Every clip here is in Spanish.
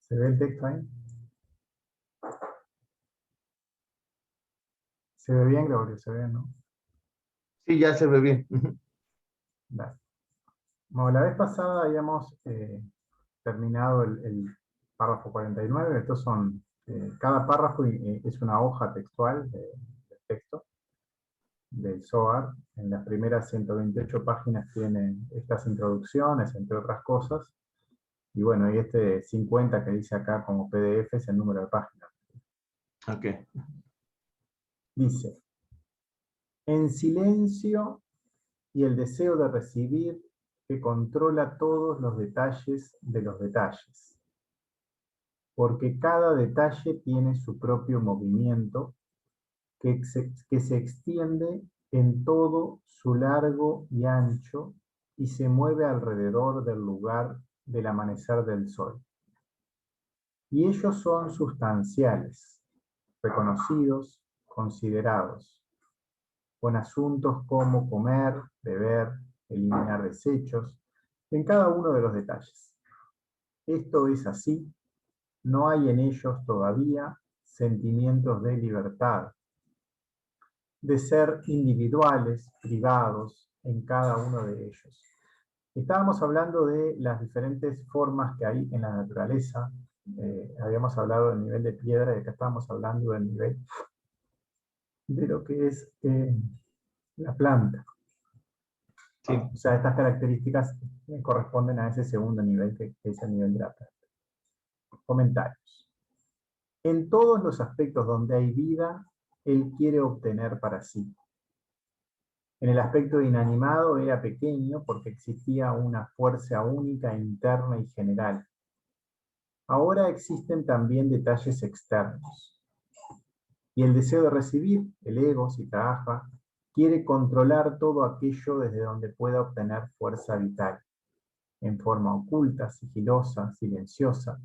¿Se ve el texto ahí? ¿Se ve bien, Gregorio? ¿Se ve bien, no? Sí, ya se ve bien. Ujú. Dale. Bueno, la vez pasada habíamos terminado el párrafo 49. Estos son, cada párrafo es una hoja textual de texto del Zohar. En las primeras 128 páginas tiene estas introducciones, entre otras cosas. Y bueno, y este 50 que dice acá como PDF es el número de páginas. Ok. Dice, en silencio y el deseo de recibir que controla todos los detalles de los detalles, porque cada detalle tiene su propio movimiento que se extiende en todo su largo y ancho y se mueve alrededor del lugar del amanecer del sol. Y ellos son sustanciales, reconocidos, considerados, con asuntos como comer, beber, eliminar desechos, en cada uno de los detalles. Esto es así, no hay en ellos todavía sentimientos de libertad, de ser individuales, privados, en cada uno de ellos. Estábamos hablando de las diferentes formas que hay en la naturaleza. Habíamos hablado del nivel de piedra y acá estábamos hablando del nivel de lo que es la planta. Sí. O sea, estas características corresponden a ese segundo nivel que es el nivel de la planta. Comentarios. En todos los aspectos donde hay vida, él quiere obtener para sí. En el aspecto inanimado era pequeño porque existía una fuerza única, interna y general. Ahora existen también detalles externos. Y el deseo de recibir, el ego, si trabaja, quiere controlar todo aquello desde donde pueda obtener fuerza vital, en forma oculta, sigilosa, silenciosa,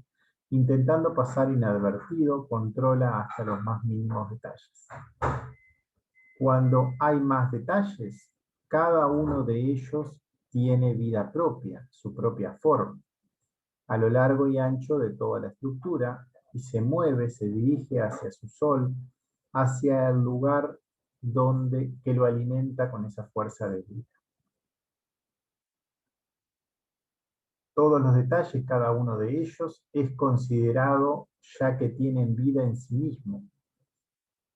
intentando pasar inadvertido, controla hasta los más mínimos detalles. Cuando hay más detalles, cada uno de ellos tiene vida propia, su propia forma, a lo largo y ancho de toda la estructura, y se mueve, se dirige hacia su sol, hacia el lugar que lo alimenta con esa fuerza de vida. Todos los detalles, cada uno de ellos, es considerado ya que tienen vida en sí mismo.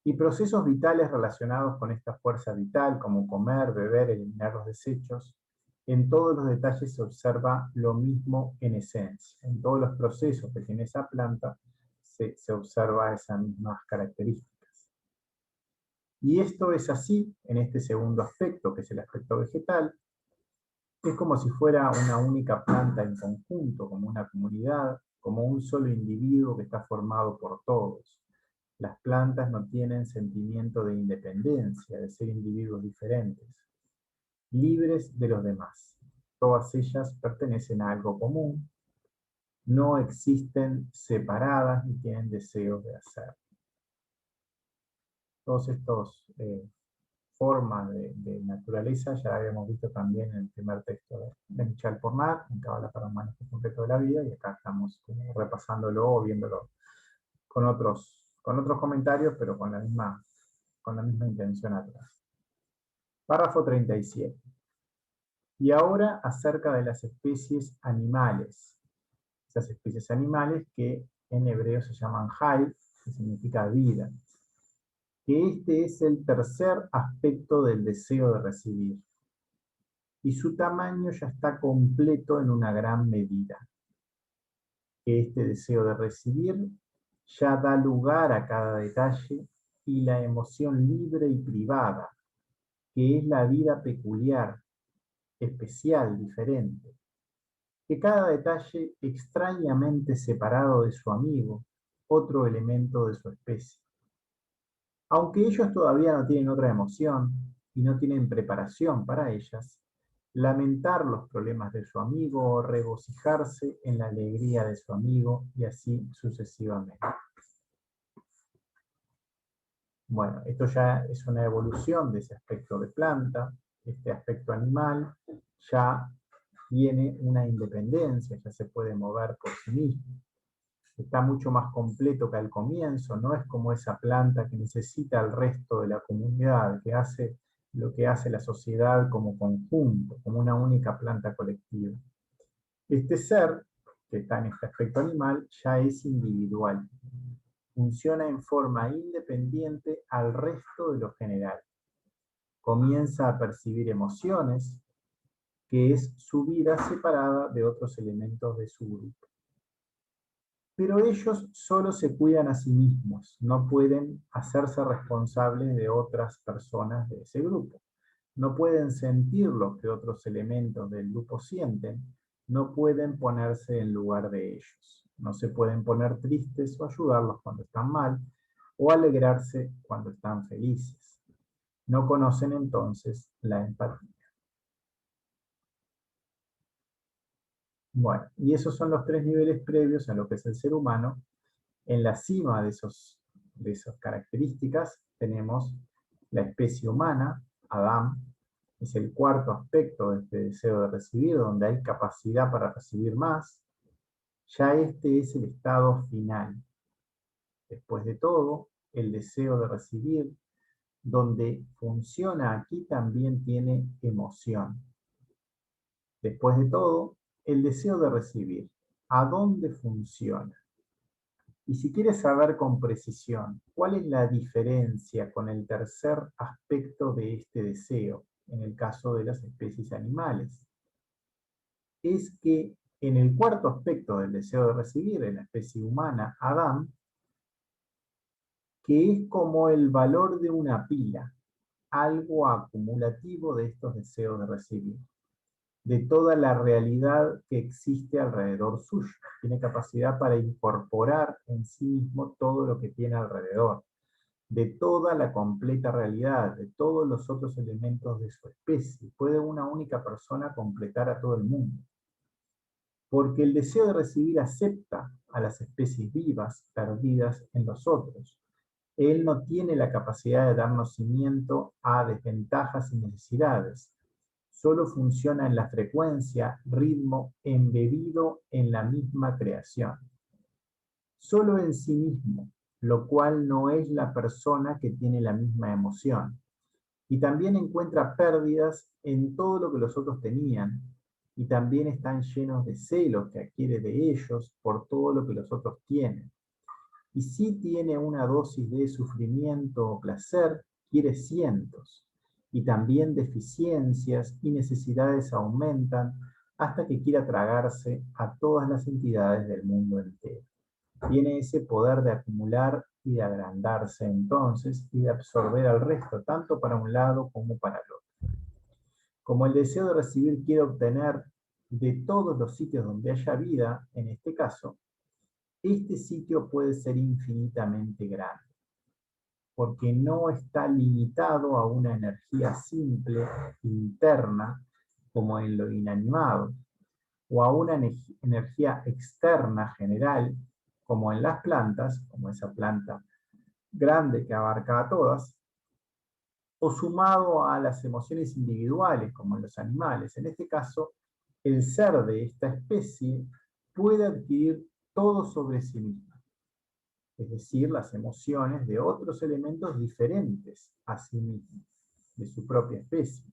Y procesos vitales relacionados con esta fuerza vital, como comer, beber, eliminar los desechos, en todos los detalles se observa lo mismo en esencia. En todos los procesos que tiene esa planta se observa esas mismas características. Y esto es así en este segundo aspecto, que es el aspecto vegetal. Es como si fuera una única planta en conjunto, como una comunidad, como un solo individuo que está formado por todos. Las plantas no tienen sentimiento de independencia, de ser individuos diferentes, libres de los demás. Todas ellas pertenecen a algo común, no existen separadas ni tienen deseos de hacer. Todos estos formas de naturaleza ya habíamos visto también en el primer texto de Michel Pornat, en Cábala para un manejo completo de la vida, y acá estamos repasándolo o viéndolo con otros comentarios, pero con la misma intención atrás. Párrafo 37. Y ahora acerca de las especies animales. Esas especies animales que en hebreo se llaman hay, que significa vida. Que este es el tercer aspecto del deseo de recibir. Y su tamaño ya está completo en una gran medida. Que este deseo de recibir ya da lugar a cada detalle y la emoción libre y privada, que es la vida peculiar, especial, diferente, que cada detalle extrañamente separado de su amigo, otro elemento de su especie. Aunque ellos todavía no tienen otra emoción y no tienen preparación para ellas, lamentar los problemas de su amigo o regocijarse en la alegría de su amigo y así sucesivamente. Bueno, esto ya es una evolución de ese aspecto de planta. Este aspecto animal ya tiene una independencia, ya se puede mover por sí mismo. está mucho más completo que al comienzo, no es como esa planta que necesita al resto de la comunidad, que hace lo que hace la sociedad como conjunto, como una única planta colectiva. Este ser, que está en este aspecto animal, ya es individual. Funciona en forma independiente al resto de lo general. Comienza a percibir emociones, que es su vida separada de otros elementos de su grupo. Pero ellos solo se cuidan a sí mismos, no pueden hacerse responsables de otras personas de ese grupo. No pueden sentir lo que otros elementos del grupo sienten, no pueden ponerse en lugar de ellos. No se pueden poner tristes o ayudarlos cuando están mal, o alegrarse cuando están felices. No conocen entonces la empatía. Bueno, y esos son los 3 niveles previos a lo que es el ser humano. En la cima de esas características tenemos la especie humana, Adán, es el cuarto aspecto de este deseo de recibir, donde hay capacidad para recibir más. Ya este es el estado final. Después de todo, el deseo de recibir, donde funciona aquí, también tiene emoción. Después de todo, el deseo de recibir, ¿a dónde funciona? Y si quieres saber con precisión cuál es la diferencia con el tercer aspecto de este deseo, en el caso de las especies animales, es que en el cuarto aspecto del deseo de recibir, en la especie humana, Adán, que es como el valor de una pila, algo acumulativo de estos deseos de recibir, de toda la realidad que existe alrededor suyo. Tiene capacidad para incorporar en sí mismo todo lo que tiene alrededor, de toda la completa realidad, de todos los otros elementos de su especie. Puede una única persona completar a todo el mundo. Porque el deseo de recibir acepta a las especies vivas perdidas en los otros. Él no tiene la capacidad de dar nacimiento a desventajas y necesidades. Solo funciona en la frecuencia, ritmo, embebido en la misma creación. Solo en sí mismo, lo cual no es la persona que tiene la misma emoción. Y también encuentra pérdidas en todo lo que los otros tenían, y también están llenos de celos que adquiere de ellos por todo lo que los otros tienen. Y si tiene una dosis de sufrimiento o placer, quiere cientos. Y también deficiencias y necesidades aumentan hasta que quiera tragarse a todas las entidades del mundo entero. Tiene ese poder de acumular y de agrandarse entonces y de absorber al resto, tanto para un lado como para el otro. Como el deseo de recibir quiere obtener de todos los sitios donde haya vida, en este caso, este sitio puede ser infinitamente grande, porque no está limitado a una energía simple, interna, como en lo inanimado, o a una energía externa general, como en las plantas, como esa planta grande que abarca a todas, o sumado a las emociones individuales, como en los animales. En este caso, el ser de esta especie puede adquirir todo sobre sí mismo, es decir, las emociones de otros elementos diferentes a sí mismo, de su propia especie.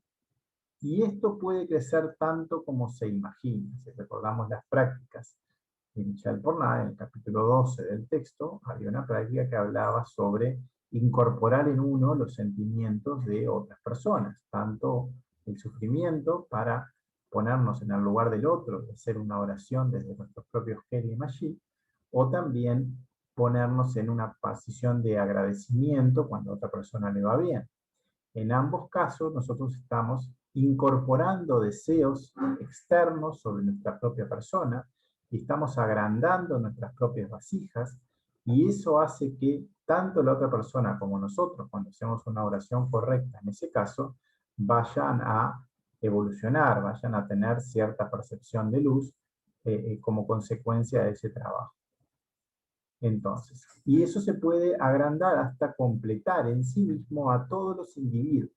Y esto puede crecer tanto como se imagina. Si recordamos las prácticas de Michel Pornat, en el capítulo 12 del texto, había una práctica que hablaba sobre incorporar en uno los sentimientos de otras personas, tanto el sufrimiento para ponernos en el lugar del otro, de hacer una oración desde nuestros propios Heri y Mashi, o también ponernos en una posición de agradecimiento cuando a otra persona le va bien. En ambos casos, nosotros estamos incorporando deseos externos sobre nuestra propia persona y estamos agrandando nuestras propias vasijas, y eso hace que tanto la otra persona como nosotros, cuando hacemos una oración correcta, en ese caso, vayan a evolucionar, vayan a tener cierta percepción de luz como consecuencia de ese trabajo. Entonces, y eso se puede agrandar hasta completar en sí mismo a todos los individuos.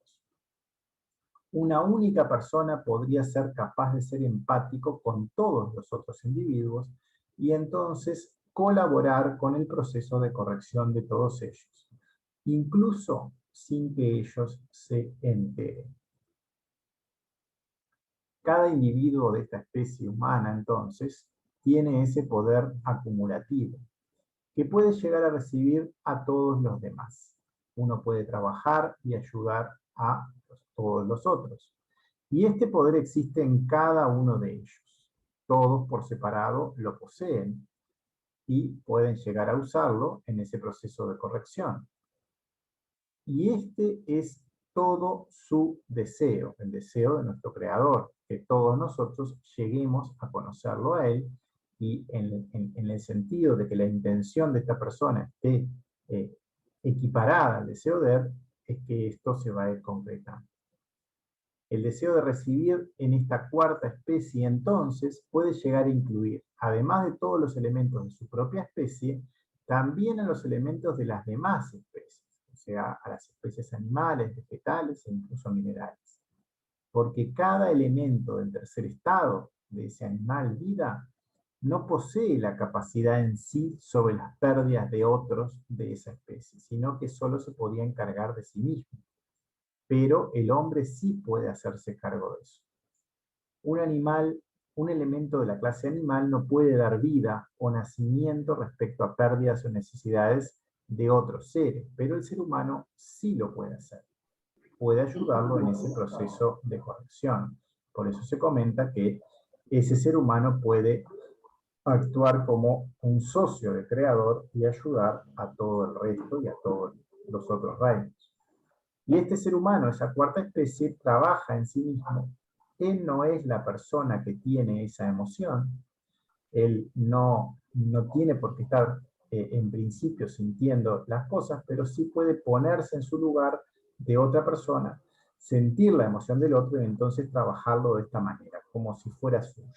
Una única persona podría ser capaz de ser empático con todos los otros individuos, y entonces colaborar con el proceso de corrección de todos ellos, incluso sin que ellos se enteren. Cada individuo de esta especie humana, entonces, tiene ese poder acumulativo, que puede llegar a recibir a todos los demás. Uno puede trabajar y ayudar a todos los otros. Y este poder existe en cada uno de ellos. Todos por separado lo poseen y pueden llegar a usarlo en ese proceso de corrección. Y este es todo su deseo, el deseo de nuestro Creador, que todos nosotros lleguemos a conocerlo a Él, y en el sentido de que la intención de esta persona esté equiparada al deseo de Él, es que esto se va a ir concretando. El deseo de recibir en esta cuarta especie, entonces, puede llegar a incluir, además de todos los elementos de su propia especie, también a los elementos de las demás especies, o sea, a las especies animales, vegetales e incluso minerales. Porque cada elemento del tercer estado de ese animal vida no posee la capacidad en sí sobre las pérdidas de otros de esa especie, sino que solo se podía encargar de sí mismo. Pero el hombre sí puede hacerse cargo de eso. Un animal, un elemento de la clase animal no puede dar vida o nacimiento respecto a pérdidas o necesidades de otros seres, pero el ser humano sí lo puede hacer. Puede ayudarlo en ese proceso de corrección. Por eso se comenta que ese ser humano puede actuar como un socio del creador y ayudar a todo el resto y a todos los otros reinos. Y este ser humano, esa cuarta especie, trabaja en sí mismo. Él no es la persona que tiene esa emoción. Él no tiene por qué estar en principio sintiendo las cosas, pero sí puede ponerse en su lugar de otra persona, sentir la emoción del otro y entonces trabajarlo de esta manera, como si fuera suyo.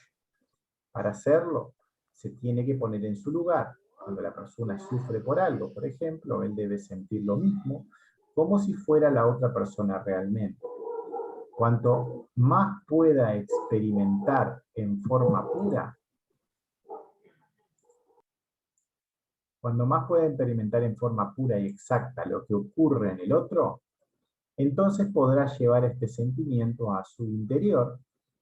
Para hacerlo, se tiene que poner en su lugar. Cuando la persona sufre por algo, por ejemplo, él debe sentir lo mismo, como si fuera la otra persona realmente. Cuanto más pueda experimentar en forma pura, cuando más pueda experimentar en forma pura y exacta lo que ocurre en el otro, entonces podrá llevar este sentimiento a su interior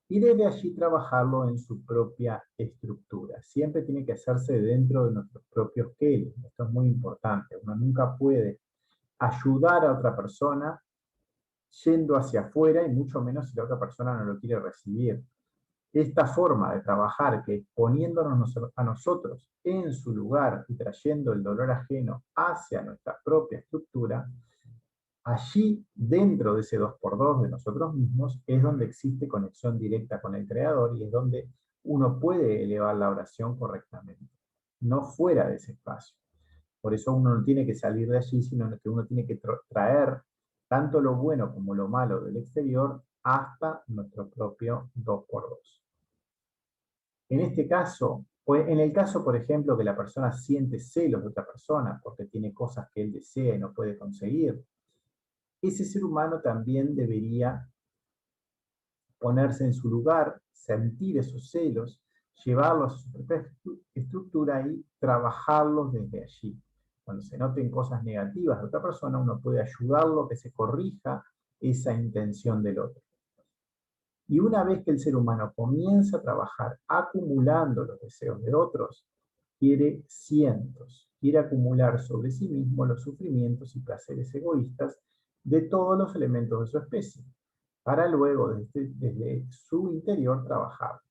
y debe allí trabajarlo en su propia estructura. Siempre tiene que hacerse dentro de nuestros propios kelim. Esto es muy importante. Uno nunca puede ayudar a otra persona yendo hacia afuera, y mucho menos si la otra persona no lo quiere recibir. Esta forma de trabajar, que es poniéndonos a nosotros en su lugar y trayendo el dolor ajeno hacia nuestra propia estructura, allí, dentro de ese 2x2 de nosotros mismos, es donde existe conexión directa con el Creador y es donde uno puede elevar la oración correctamente, no fuera de ese espacio. Por eso uno no tiene que salir de allí, sino que uno tiene que traer tanto lo bueno como lo malo del exterior hasta nuestro propio 2x2. En este caso, en el caso, por ejemplo, que la persona siente celos de otra persona porque tiene cosas que él desea y no puede conseguir, ese ser humano también debería ponerse en su lugar, sentir esos celos, llevarlos a su propia estructura y trabajarlos desde allí. Cuando se noten cosas negativas de otra persona, uno puede ayudarlo a que se corrija esa intención del otro. Y una vez que el ser humano comienza a trabajar acumulando los deseos de otros, quiere cientos, quiere acumular sobre sí mismo los sufrimientos y placeres egoístas de todos los elementos de su especie, para luego desde su interior trabajarlos.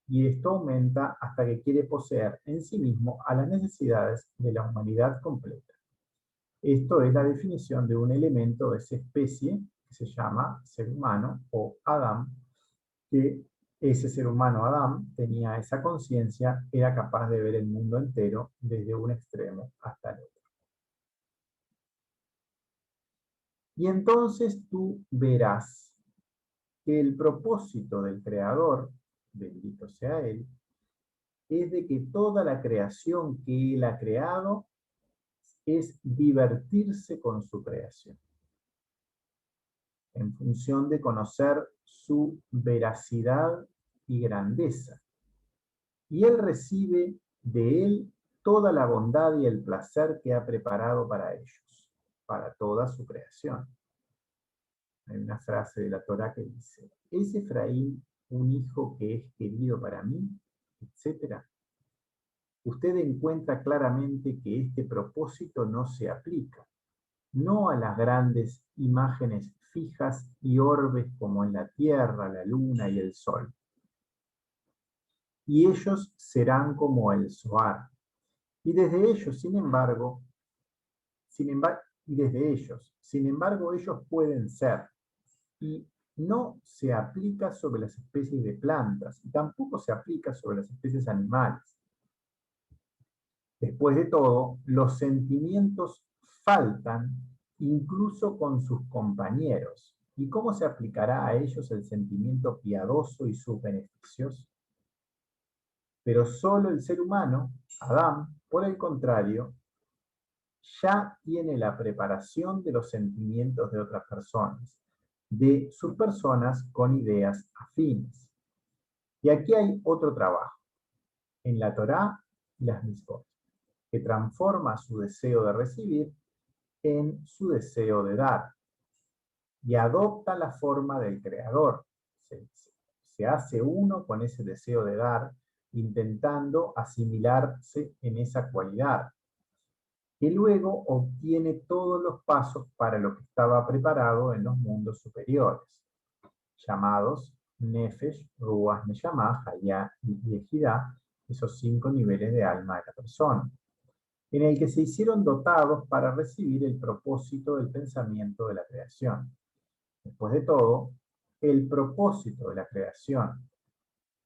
Y esto aumenta hasta que quiere poseer en sí mismo a las necesidades de la humanidad completa. Esto es la definición de un elemento de esa especie que se llama ser humano o Adam, que ese ser humano Adam tenía esa conciencia, era capaz de ver el mundo entero desde un extremo hasta el otro. Y entonces tú verás que el propósito del Creador, bendito sea Él, es de que toda la creación que Él ha creado es divertirse con su creación, en función de conocer su veracidad y grandeza. Y Él recibe de Él toda la bondad y el placer que ha preparado para ellos, para toda su creación. Hay una frase de la Torá que dice, ¿es Efraín un hijo que es querido para mí? Etcétera. Usted encuentra claramente que este propósito no se aplica, no a las grandes imágenes fijas y orbes como en la tierra, la luna y el sol. Y ellos serán como el Zohar. Y desde ellos, sin embargo, ellos pueden ser. Y no se aplica sobre las especies de plantas, y tampoco se aplica sobre las especies animales. Después de todo, los sentimientos faltan incluso con sus compañeros. ¿Y cómo se aplicará a ellos el sentimiento piadoso y sus beneficios? Pero solo el ser humano, Adán, por el contrario, ya tiene la preparación de los sentimientos de otras personas, de sus personas con ideas afines. Y aquí hay otro trabajo, en la Torá y las Mitzvot, que transforma su deseo de recibir en su deseo de dar, y adopta la forma del creador. Se hace uno con ese deseo de dar, intentando asimilarse en esa cualidad, que luego obtiene todos los pasos para lo que estaba preparado en los mundos superiores, llamados Nefesh, Ruach, Neshama, Hayá y Ejidá, esos 5 niveles de alma de la persona, en el que se hicieron dotados para recibir el propósito del pensamiento de la creación. Después de todo, el propósito de la creación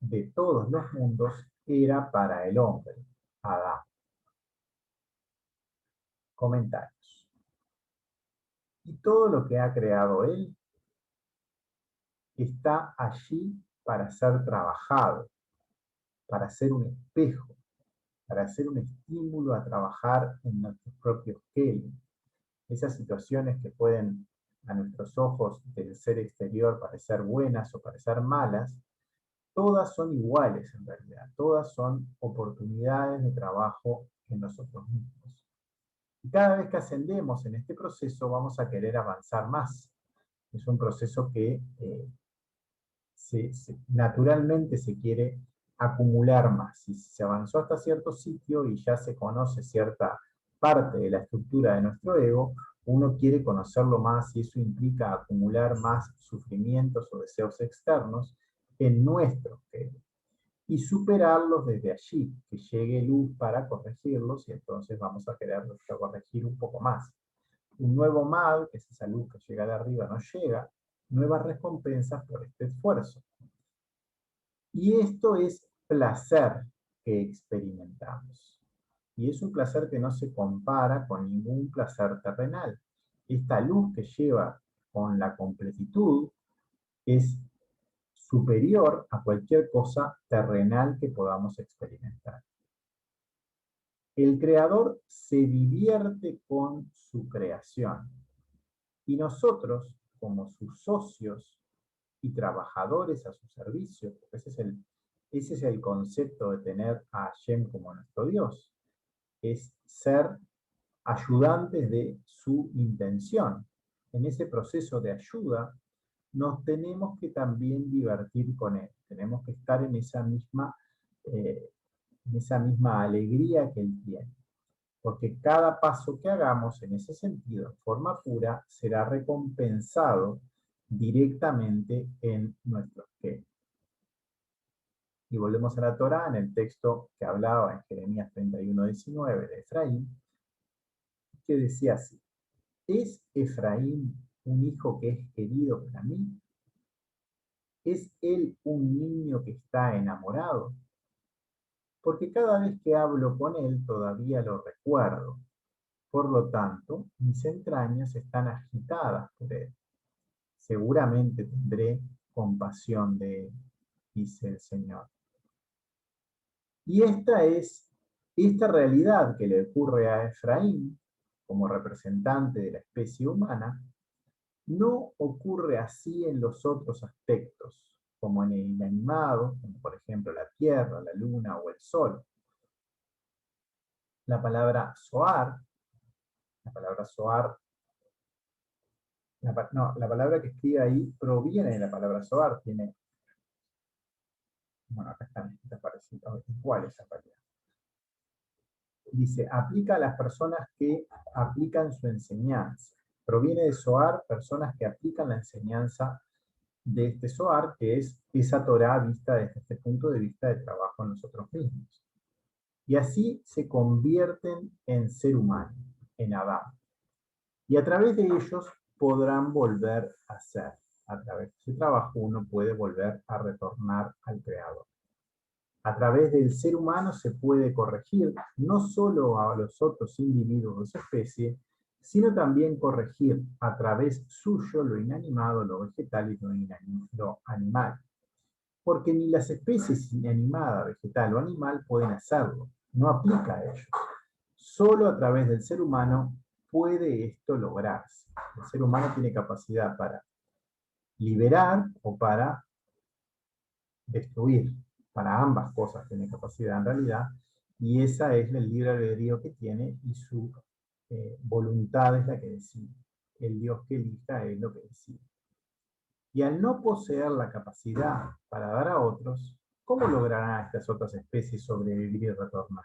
de todos los mundos era para el hombre, Adán. Comentarios. Y todo lo que ha creado él está allí para ser trabajado, para ser un espejo, para ser un estímulo a trabajar en nuestros propios kelim. Esas situaciones que pueden a nuestros ojos del ser exterior parecer buenas o parecer malas, todas son iguales en realidad, todas son oportunidades de trabajo en nosotros mismos. Y cada vez que ascendemos en este proceso vamos a querer avanzar más. Es un proceso que naturalmente se quiere acumular más. Si se avanzó hasta cierto sitio y ya se conoce cierta parte de la estructura de nuestro ego, uno quiere conocerlo más y eso implica acumular más sufrimientos o deseos externos en nuestro ego y superarlos desde allí, que llegue luz para corregirlos y entonces vamos a querer corregir un poco más. Un nuevo mal, que es esa luz que llega de arriba, no llega, nuevas recompensas por este esfuerzo. Y esto es placer que experimentamos. Y es un placer que no se compara con ningún placer terrenal. Esta luz que lleva con la completitud es superior a cualquier cosa terrenal que podamos experimentar. El creador se divierte con su creación. Y nosotros, como sus socios y trabajadores a su servicio, porque ese es el concepto de tener a Hashem como nuestro Dios, es ser ayudantes de su intención. En ese proceso de ayuda nos tenemos que también divertir con él, tenemos que estar en esa misma alegría que él tiene. Porque cada paso que hagamos en ese sentido, en forma pura, será recompensado directamente en nuestros kelim. Y volvemos a la Torá, en el texto que hablaba en Jeremías 31:19 de Efraín, que decía así: ¿es Efraín un hijo que es querido para mí? ¿Es él un niño que está enamorado? Porque cada vez que hablo con él todavía lo recuerdo. Por lo tanto, mis entrañas están agitadas por él. Seguramente tendré compasión de él, dice el Señor. Y esta realidad que le ocurre a Efraín, como representante de la especie humana, no ocurre así en los otros aspectos, como en el inanimado, como por ejemplo la tierra, la luna o el sol. la palabra Zohar, la palabra Zohar, la palabra que escribe ahí proviene de la palabra Zohar, tiene, bueno, acá están parecidas, iguales en realidad. Dice, aplica a las personas que aplican su enseñanza. Proviene de Zohar, personas que aplican la enseñanza de este Zohar, que es esa Torá vista desde este punto de vista de trabajo en nosotros mismos. Y así se convierten en ser humano, en Adán. Y a través de ellos podrán volver a ser. A través de ese trabajo uno puede volver a retornar al Creador. A través del ser humano se puede corregir no solo a los otros individuos de su especie, sino también corregir a través suyo lo inanimado, lo vegetal y lo animal. Porque ni las especies inanimada, vegetal o animal pueden hacerlo, no aplica a ellos. Solo a través del ser humano puede esto lograrse. El ser humano tiene capacidad para liberar o para destruir. Para ambas cosas tiene capacidad en realidad, y esa es el libre albedrío que tiene y su voluntad es la que decide. El Dios que elija es lo que decide. Y al no poseer la capacidad para dar a otros, ¿cómo lograrán estas otras especies sobrevivir y retornar?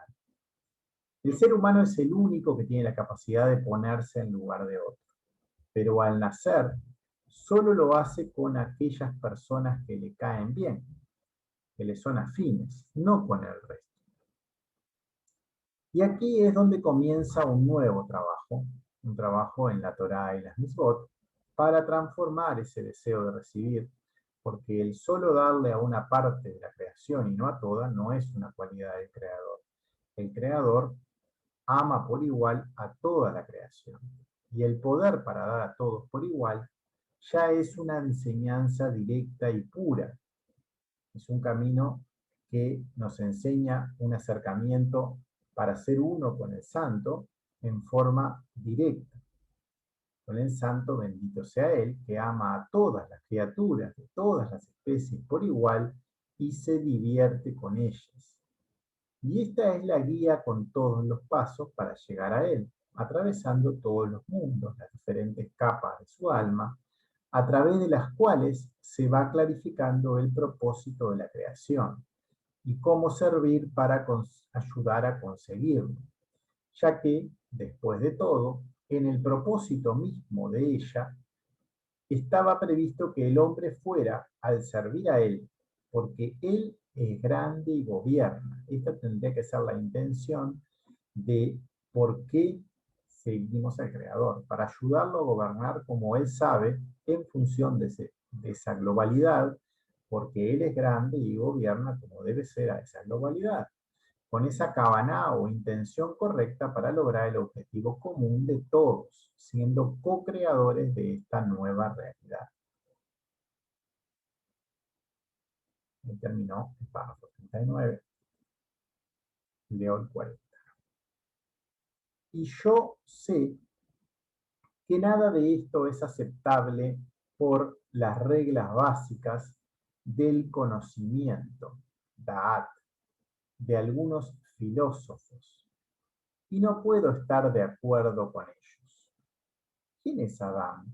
El ser humano es el único que tiene la capacidad de ponerse en lugar de otro, pero al nacer solo lo hace con aquellas personas que le caen bien, que le son afines, no con el resto. Y aquí es donde comienza un nuevo trabajo, un trabajo en la Torá y las Mitzvot, para transformar ese deseo de recibir, porque el solo darle a una parte de la creación y no a toda no es una cualidad del Creador. El Creador ama por igual a toda la creación, y el poder para dar a todos por igual ya es una enseñanza directa y pura. Es un camino que nos enseña un acercamiento para ser uno con el santo en forma directa. Con el santo, bendito sea él, que ama a todas las criaturas de todas las especies por igual y se divierte con ellas. Y esta es la guía con todos los pasos para llegar a él, atravesando todos los mundos, las diferentes capas de su alma, a través de las cuales se va clarificando el propósito de la creación y cómo servir para ayudar a conseguirlo, ya que, después de todo, en el propósito mismo de ella, estaba previsto que el hombre fuera al servir a él, porque él es grande y gobierna. Esta tendría que ser la intención de por qué seguimos al Creador, para ayudarlo a gobernar como él sabe, en función de esa globalidad, porque él es grande y gobierna como debe ser a esa globalidad, con esa cabana o intención correcta para lograr el objetivo común de todos, siendo co-creadores de esta nueva realidad. Y terminó el párrafo 39, leo el 40. Y yo sé que nada de esto es aceptable por las reglas básicas del conocimiento, Da'at, de algunos filósofos, y no puedo estar de acuerdo con ellos. ¿Quién es Adán?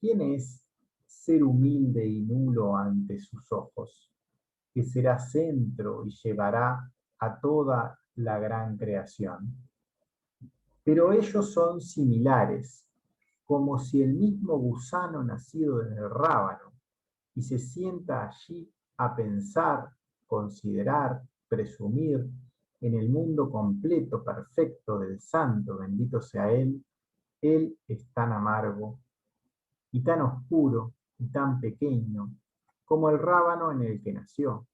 ¿Quién es ser humilde y nulo ante sus ojos, que será centro y llevará a toda la gran creación? Pero ellos son similares, como si el mismo gusano nacido desde el rábano y se sienta allí a pensar, considerar, presumir en el mundo completo, perfecto del santo, bendito sea él es tan amargo y tan oscuro y tan pequeño como el rábano en el que nació.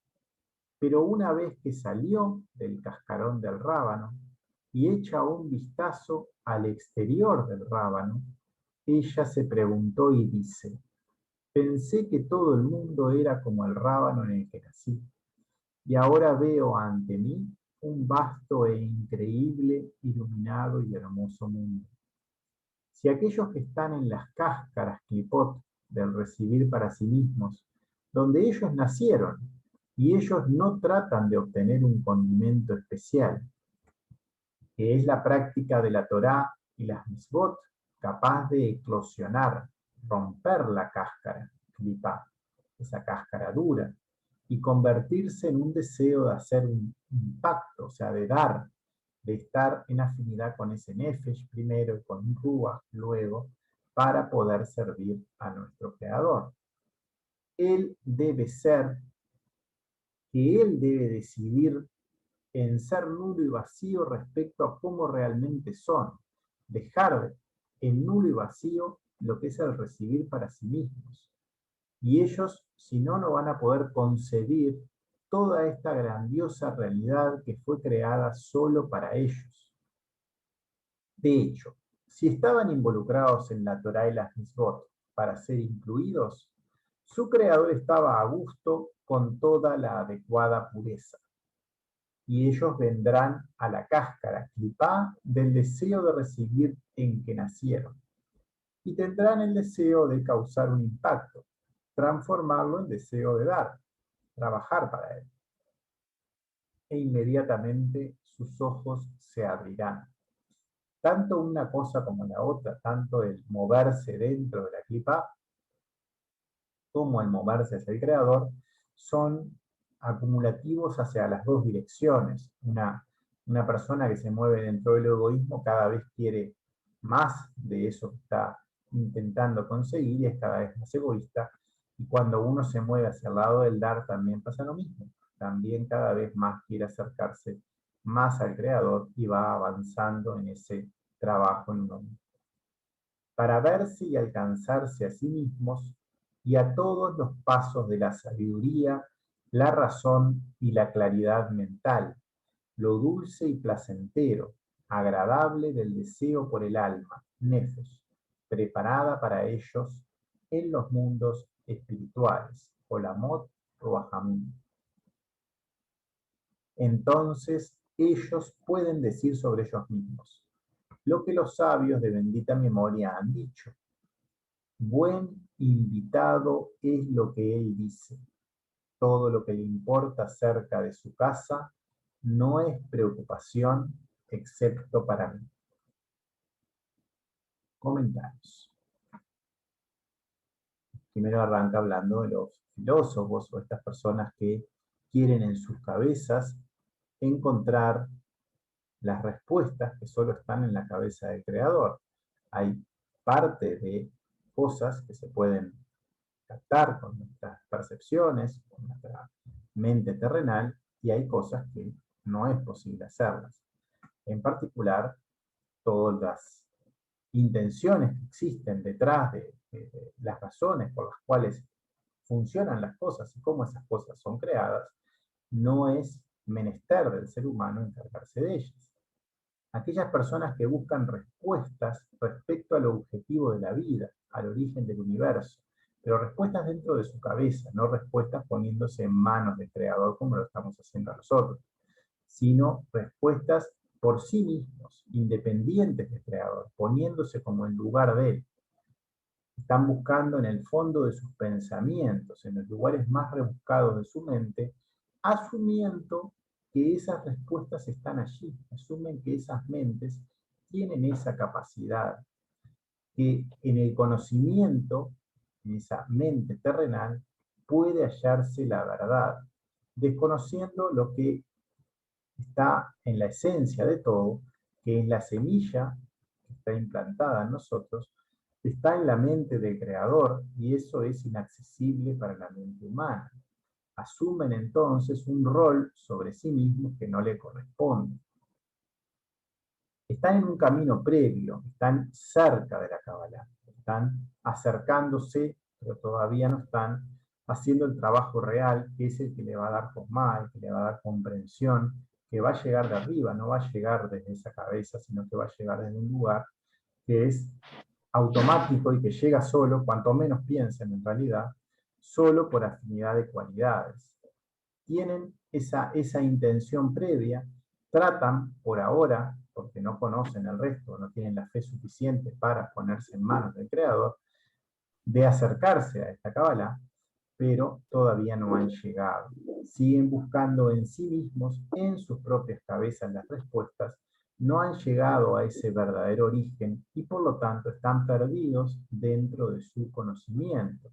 Pero una vez que salió del cascarón del rábano y echa un vistazo al exterior del rábano, ella se preguntó y dice: pensé que todo el mundo era como el rábano en el que nací, y ahora veo ante mí un vasto e increíble, iluminado y hermoso mundo. Si aquellos que están en las cáscaras clipot del recibir para sí mismos, donde ellos nacieron, y ellos no tratan de obtener un condimento especial, que es la práctica de la Torá y las mitzvot, capaz de eclosionar, romper la cáscara, clipá, esa cáscara dura, y convertirse en un deseo de hacer un impacto, o sea, de dar, de estar en afinidad con ese nefesh primero y con un ruach luego, para poder servir a nuestro Creador. Él debe ser, que Él debe decidir en ser nulo y vacío respecto a cómo realmente son, dejar en nulo y vacío lo que es el recibir para sí mismos. Y ellos, si no, no van a poder concebir toda esta grandiosa realidad que fue creada solo para ellos. De hecho, si estaban involucrados en la Torá y las mitzvot para ser incluidos, su creador estaba a gusto con toda la adecuada pureza. Y ellos vendrán a la cáscara, clipá, del deseo de recibir en que nacieron. Y tendrán el deseo de causar un impacto, transformarlo en deseo de dar, trabajar para él. E inmediatamente sus ojos se abrirán. Tanto una cosa como la otra, tanto el moverse dentro de la clipá, como el moverse hacia el creador, son acumulativos hacia las dos direcciones. Una persona que se mueve dentro del egoísmo cada vez quiere más de eso que está intentando conseguir y es cada vez más egoísta. Y cuando uno se mueve hacia el lado del dar también pasa lo mismo. También cada vez más quiere acercarse más al creador y va avanzando en ese trabajo en uno mismo. Para verse y alcanzarse a sí mismos y a todos los pasos de la sabiduría, la razón y la claridad mental, lo dulce y placentero, agradable del deseo por el alma, nefesh, preparada para ellos en los mundos espirituales, olamot, ruahamim. Entonces ellos pueden decir sobre ellos mismos lo que los sabios de bendita memoria han dicho. Buen invitado es lo que él dice. Todo lo que le importa acerca de su casa no es preocupación excepto para mí. Comentarios. Primero arranca hablando de los filósofos o estas personas que quieren en sus cabezas encontrar las respuestas que solo están en la cabeza del creador. Hay parte de cosas que se pueden captar con nuestras percepciones, con nuestra mente terrenal, y hay cosas que no es posible hacerlas. En particular, todas las intenciones que existen detrás de las razones por las cuales funcionan las cosas y cómo esas cosas son creadas, no es menester del ser humano encargarse de ellas. Aquellas personas que buscan respuestas respecto al objetivo de la vida, al origen del universo, pero respuestas dentro de su cabeza, no respuestas poniéndose en manos del creador como lo estamos haciendo nosotros, sino respuestas por sí mismos, independientes del creador, poniéndose como en lugar de él. Están buscando en el fondo de sus pensamientos, en los lugares más rebuscados de su mente, asumiendo que esas respuestas están allí, asumen que esas mentes tienen esa capacidad, que en el conocimiento, en esa mente terrenal, puede hallarse la verdad, desconociendo lo que está en la esencia de todo, que es la semilla que está implantada en nosotros, está en la mente del creador y eso es inaccesible para la mente humana. Asumen entonces un rol sobre sí mismos que no le corresponde. Están en un camino previo, están cerca de la Kabbalah, están acercándose, pero todavía no están haciendo el trabajo real, que es el que le va a dar Josma, el que le va a dar comprensión, que va a llegar de arriba, no va a llegar desde esa cabeza, sino que va a llegar desde un lugar que es automático y que llega solo, cuanto menos piensen en realidad, solo por afinidad de cualidades. Tienen esa intención previa, tratan por ahora, porque no conocen el resto, no tienen la fe suficiente para ponerse en manos del Creador, de acercarse a esta Kabbalah, pero todavía no han llegado. Siguen buscando en sí mismos, en sus propias cabezas, las respuestas, no han llegado a ese verdadero origen y por lo tanto están perdidos dentro de su conocimiento,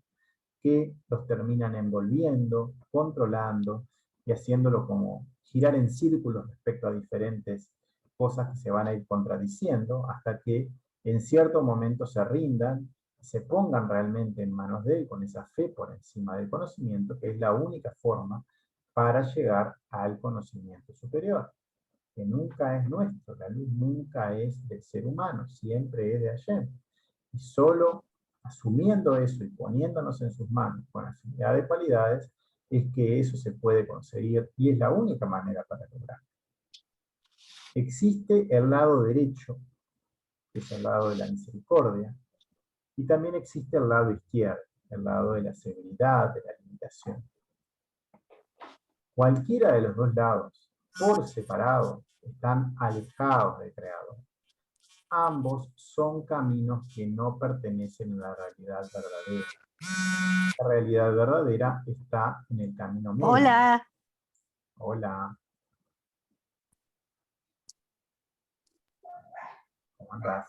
que los terminan envolviendo, controlando y haciéndolo como girar en círculos respecto a diferentes cosas que se van a ir contradiciendo hasta que en cierto momento se rindan, se pongan realmente en manos de él con esa fe por encima del conocimiento, que es la única forma para llegar al conocimiento superior, que nunca es nuestro, la luz nunca es del ser humano, siempre es de Hashem. Y solo asumiendo eso y poniéndonos en sus manos con afinidad de cualidades, es que eso se puede conseguir y es la única manera para lograrlo. Existe el lado derecho, que es el lado de la misericordia, y también existe el lado izquierdo, el lado de la severidad, de la limitación. Cualquiera de los dos lados, por separado, están alejados del Creador. Ambos son caminos que no pertenecen a la realidad verdadera. La realidad verdadera está en el camino medio. Hola. Hola. ¿Cómo andás?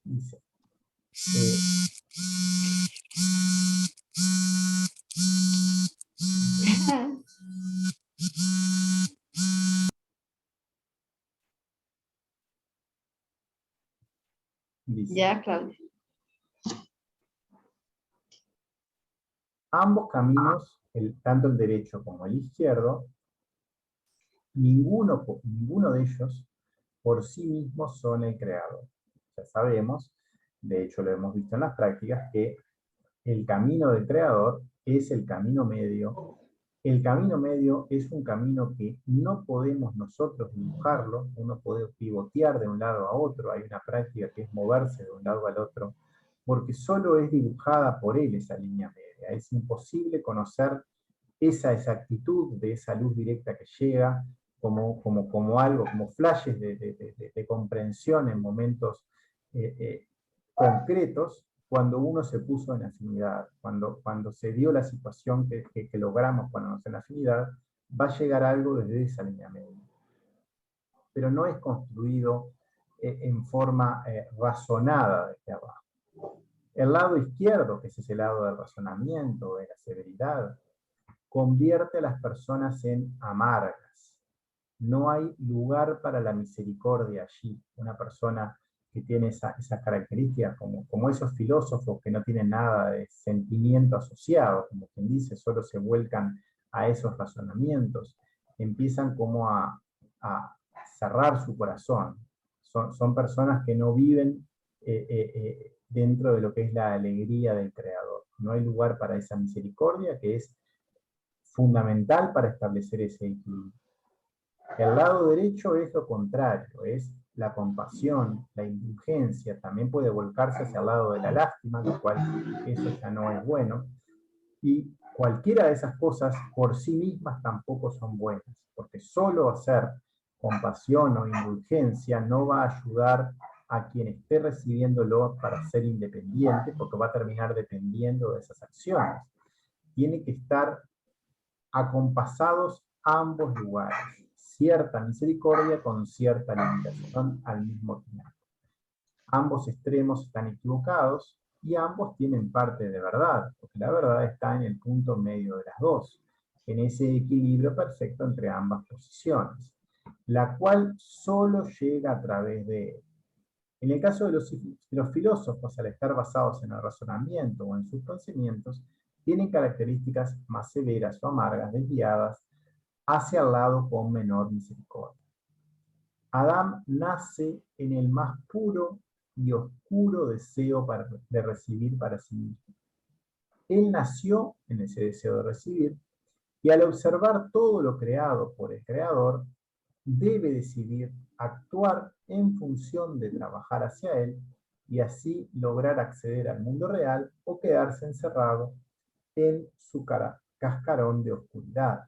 Dice, dice, Ya, Claudia. ambos caminos, tanto el derecho como el izquierdo, ninguno de ellos por sí mismos son el creador. Ya sabemos, de hecho lo hemos visto en las prácticas, que el camino del creador es el camino medio. El camino medio es un camino que no podemos nosotros dibujarlo, uno puede pivotear de un lado a otro, hay una práctica que es moverse de un lado al otro, porque solo es dibujada por él esa línea media. Es imposible conocer esa exactitud de esa luz directa que llega como algo, como flashes de comprensión en momentos concretos, cuando uno se puso en afinidad, cuando se dio la situación que logramos ponernos en afinidad, va a llegar algo desde esa línea media. Pero no es construido en forma razonada desde abajo. El lado izquierdo, que es ese lado del razonamiento, de la severidad, convierte a las personas en amargas. No hay lugar para la misericordia allí. Una persona que tiene esas características, como esos filósofos que no tienen nada de sentimiento asociado, como quien dice, solo se vuelcan a esos razonamientos, empiezan como a cerrar su corazón. Son personas que no viven dentro de lo que es la alegría del Creador. No hay lugar para esa misericordia que es fundamental para establecer ese equilibrio. El lado derecho es lo contrario, es la compasión, la indulgencia, también puede volcarse hacia el lado de la lástima, lo cual eso ya no es bueno, y cualquiera de esas cosas por sí mismas tampoco son buenas, porque solo hacer compasión o indulgencia no va a ayudar a quien esté recibiéndolo para ser independiente, porque va a terminar dependiendo de esas acciones. Tiene que estar acompasados ambos lugares, cierta misericordia con cierta limitación al mismo tiempo. Ambos extremos están equivocados y ambos tienen parte de verdad, porque la verdad está en el punto medio de las dos, en ese equilibrio perfecto entre ambas posiciones, la cual solo llega a través de él. En el caso de los filósofos, al estar basados en el razonamiento o en sus pensamientos, tienen características más severas o amargas, desviadas hacia el lado con menor misericordia. Adán nace en el más puro y oscuro deseo de recibir para sí mismo. Él nació en ese deseo de recibir y al observar todo lo creado por el Creador, debe decidir actuar en función de trabajar hacia él y así lograr acceder al mundo real o quedarse encerrado en su cascarón de oscuridad.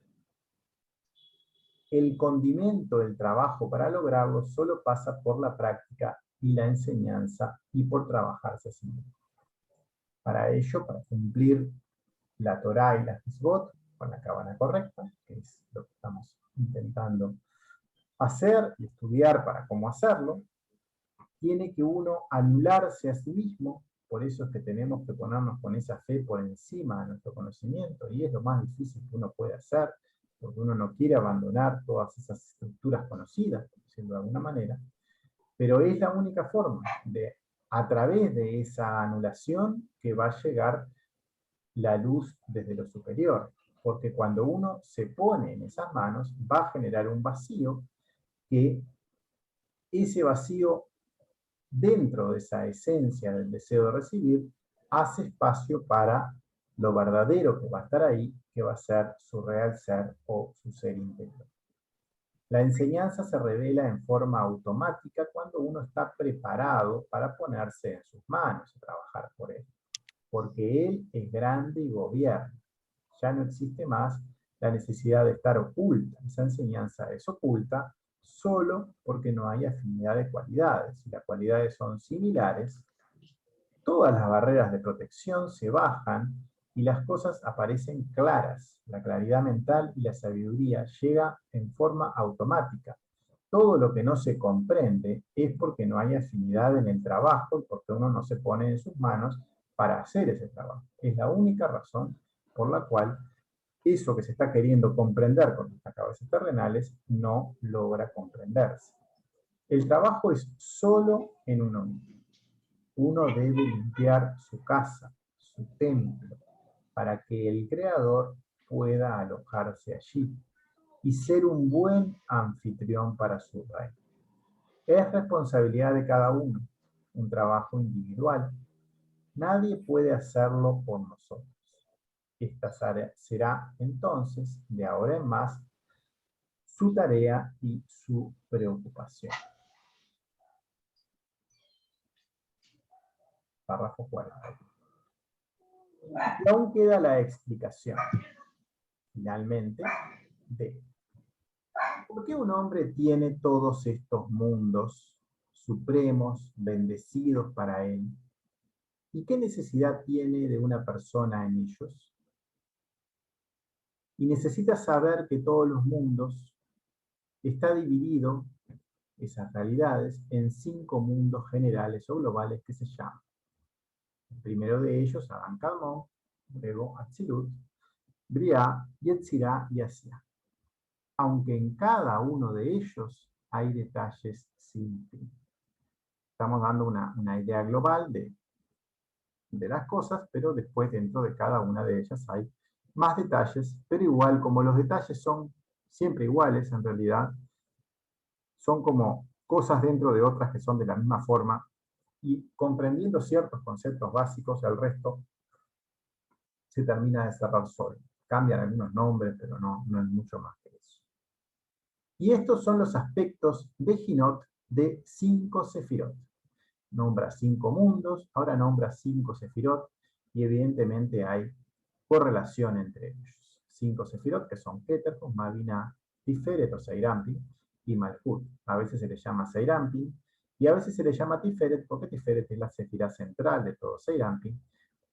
El condimento del trabajo para lograrlo solo pasa por la práctica y la enseñanza y por trabajarse a sí mismo. Para ello, para cumplir la Torá y la Mitzvot con la cábala correcta, que es lo que estamos intentando hacer y estudiar para cómo hacerlo, tiene que uno anularse a sí mismo. Por eso es que tenemos que ponernos con esa fe por encima de nuestro conocimiento, y es lo más difícil que uno puede hacer, porque uno no quiere abandonar todas esas estructuras conocidas, por decirlo de alguna manera, pero es la única forma de, a través de esa anulación, que va a llegar la luz desde lo superior, porque cuando uno se pone en esas manos, va a generar un vacío, que ese vacío, dentro de esa esencia del deseo de recibir, hace espacio para lo verdadero que va a estar ahí, que va a ser su real ser o su ser interior. La enseñanza se revela en forma automática cuando uno está preparado para ponerse en sus manos y trabajar por él, porque él es grande y gobierna. Ya no existe más la necesidad de estar oculta. Esa enseñanza es oculta solo porque no hay afinidad de cualidades. Si las cualidades son similares, todas las barreras de protección se bajan y las cosas aparecen claras. La claridad mental y la sabiduría llega en forma automática. Todo lo que no se comprende es porque no hay afinidad en el trabajo y porque uno no se pone en sus manos para hacer ese trabajo. Es la única razón por la cual eso que se está queriendo comprender con las cabezas terrenales no logra comprenderse. El trabajo es solo en uno mismo. Uno debe limpiar su casa, su templo, para que el Creador pueda alojarse allí y ser un buen anfitrión para su reino. Es responsabilidad de cada uno, un trabajo individual. Nadie puede hacerlo por nosotros. Esta será entonces, de ahora en más, su tarea y su preocupación. Párrafo 40. Y aún queda la explicación, finalmente, de ¿por qué un hombre tiene todos estos mundos supremos, bendecidos para él? ¿Y qué necesidad tiene de una persona en ellos? Y necesita saber que todos los mundos está dividido, esas realidades, en 5 mundos generales o globales que se llaman. El primero de ellos, Adán Kadmon, luego Atzilut, Briah, Yetzirah y Asiá. Aunque en cada uno de ellos hay detalles sin fin. Estamos dando una idea global de las cosas, pero después dentro de cada una de ellas hay más detalles, pero igual, como los detalles son siempre iguales en realidad, son como cosas dentro de otras que son de la misma forma, y comprendiendo ciertos conceptos básicos, el resto se termina de cerrar solo. Cambian algunos nombres, pero no es mucho más que eso. Y estos son los aspectos de Jinot de 5 sefirot. Nombra 5 mundos, ahora nombra 5 sefirot, y evidentemente hay correlación entre ellos. 5 sefirot que son Keter, Mabina, Tiferet o Seirampin, y Malhut. A veces se le llama Seirampin, y a veces se le llama Tiferet, porque Tiferet es la sefirá central de todo Seirampin,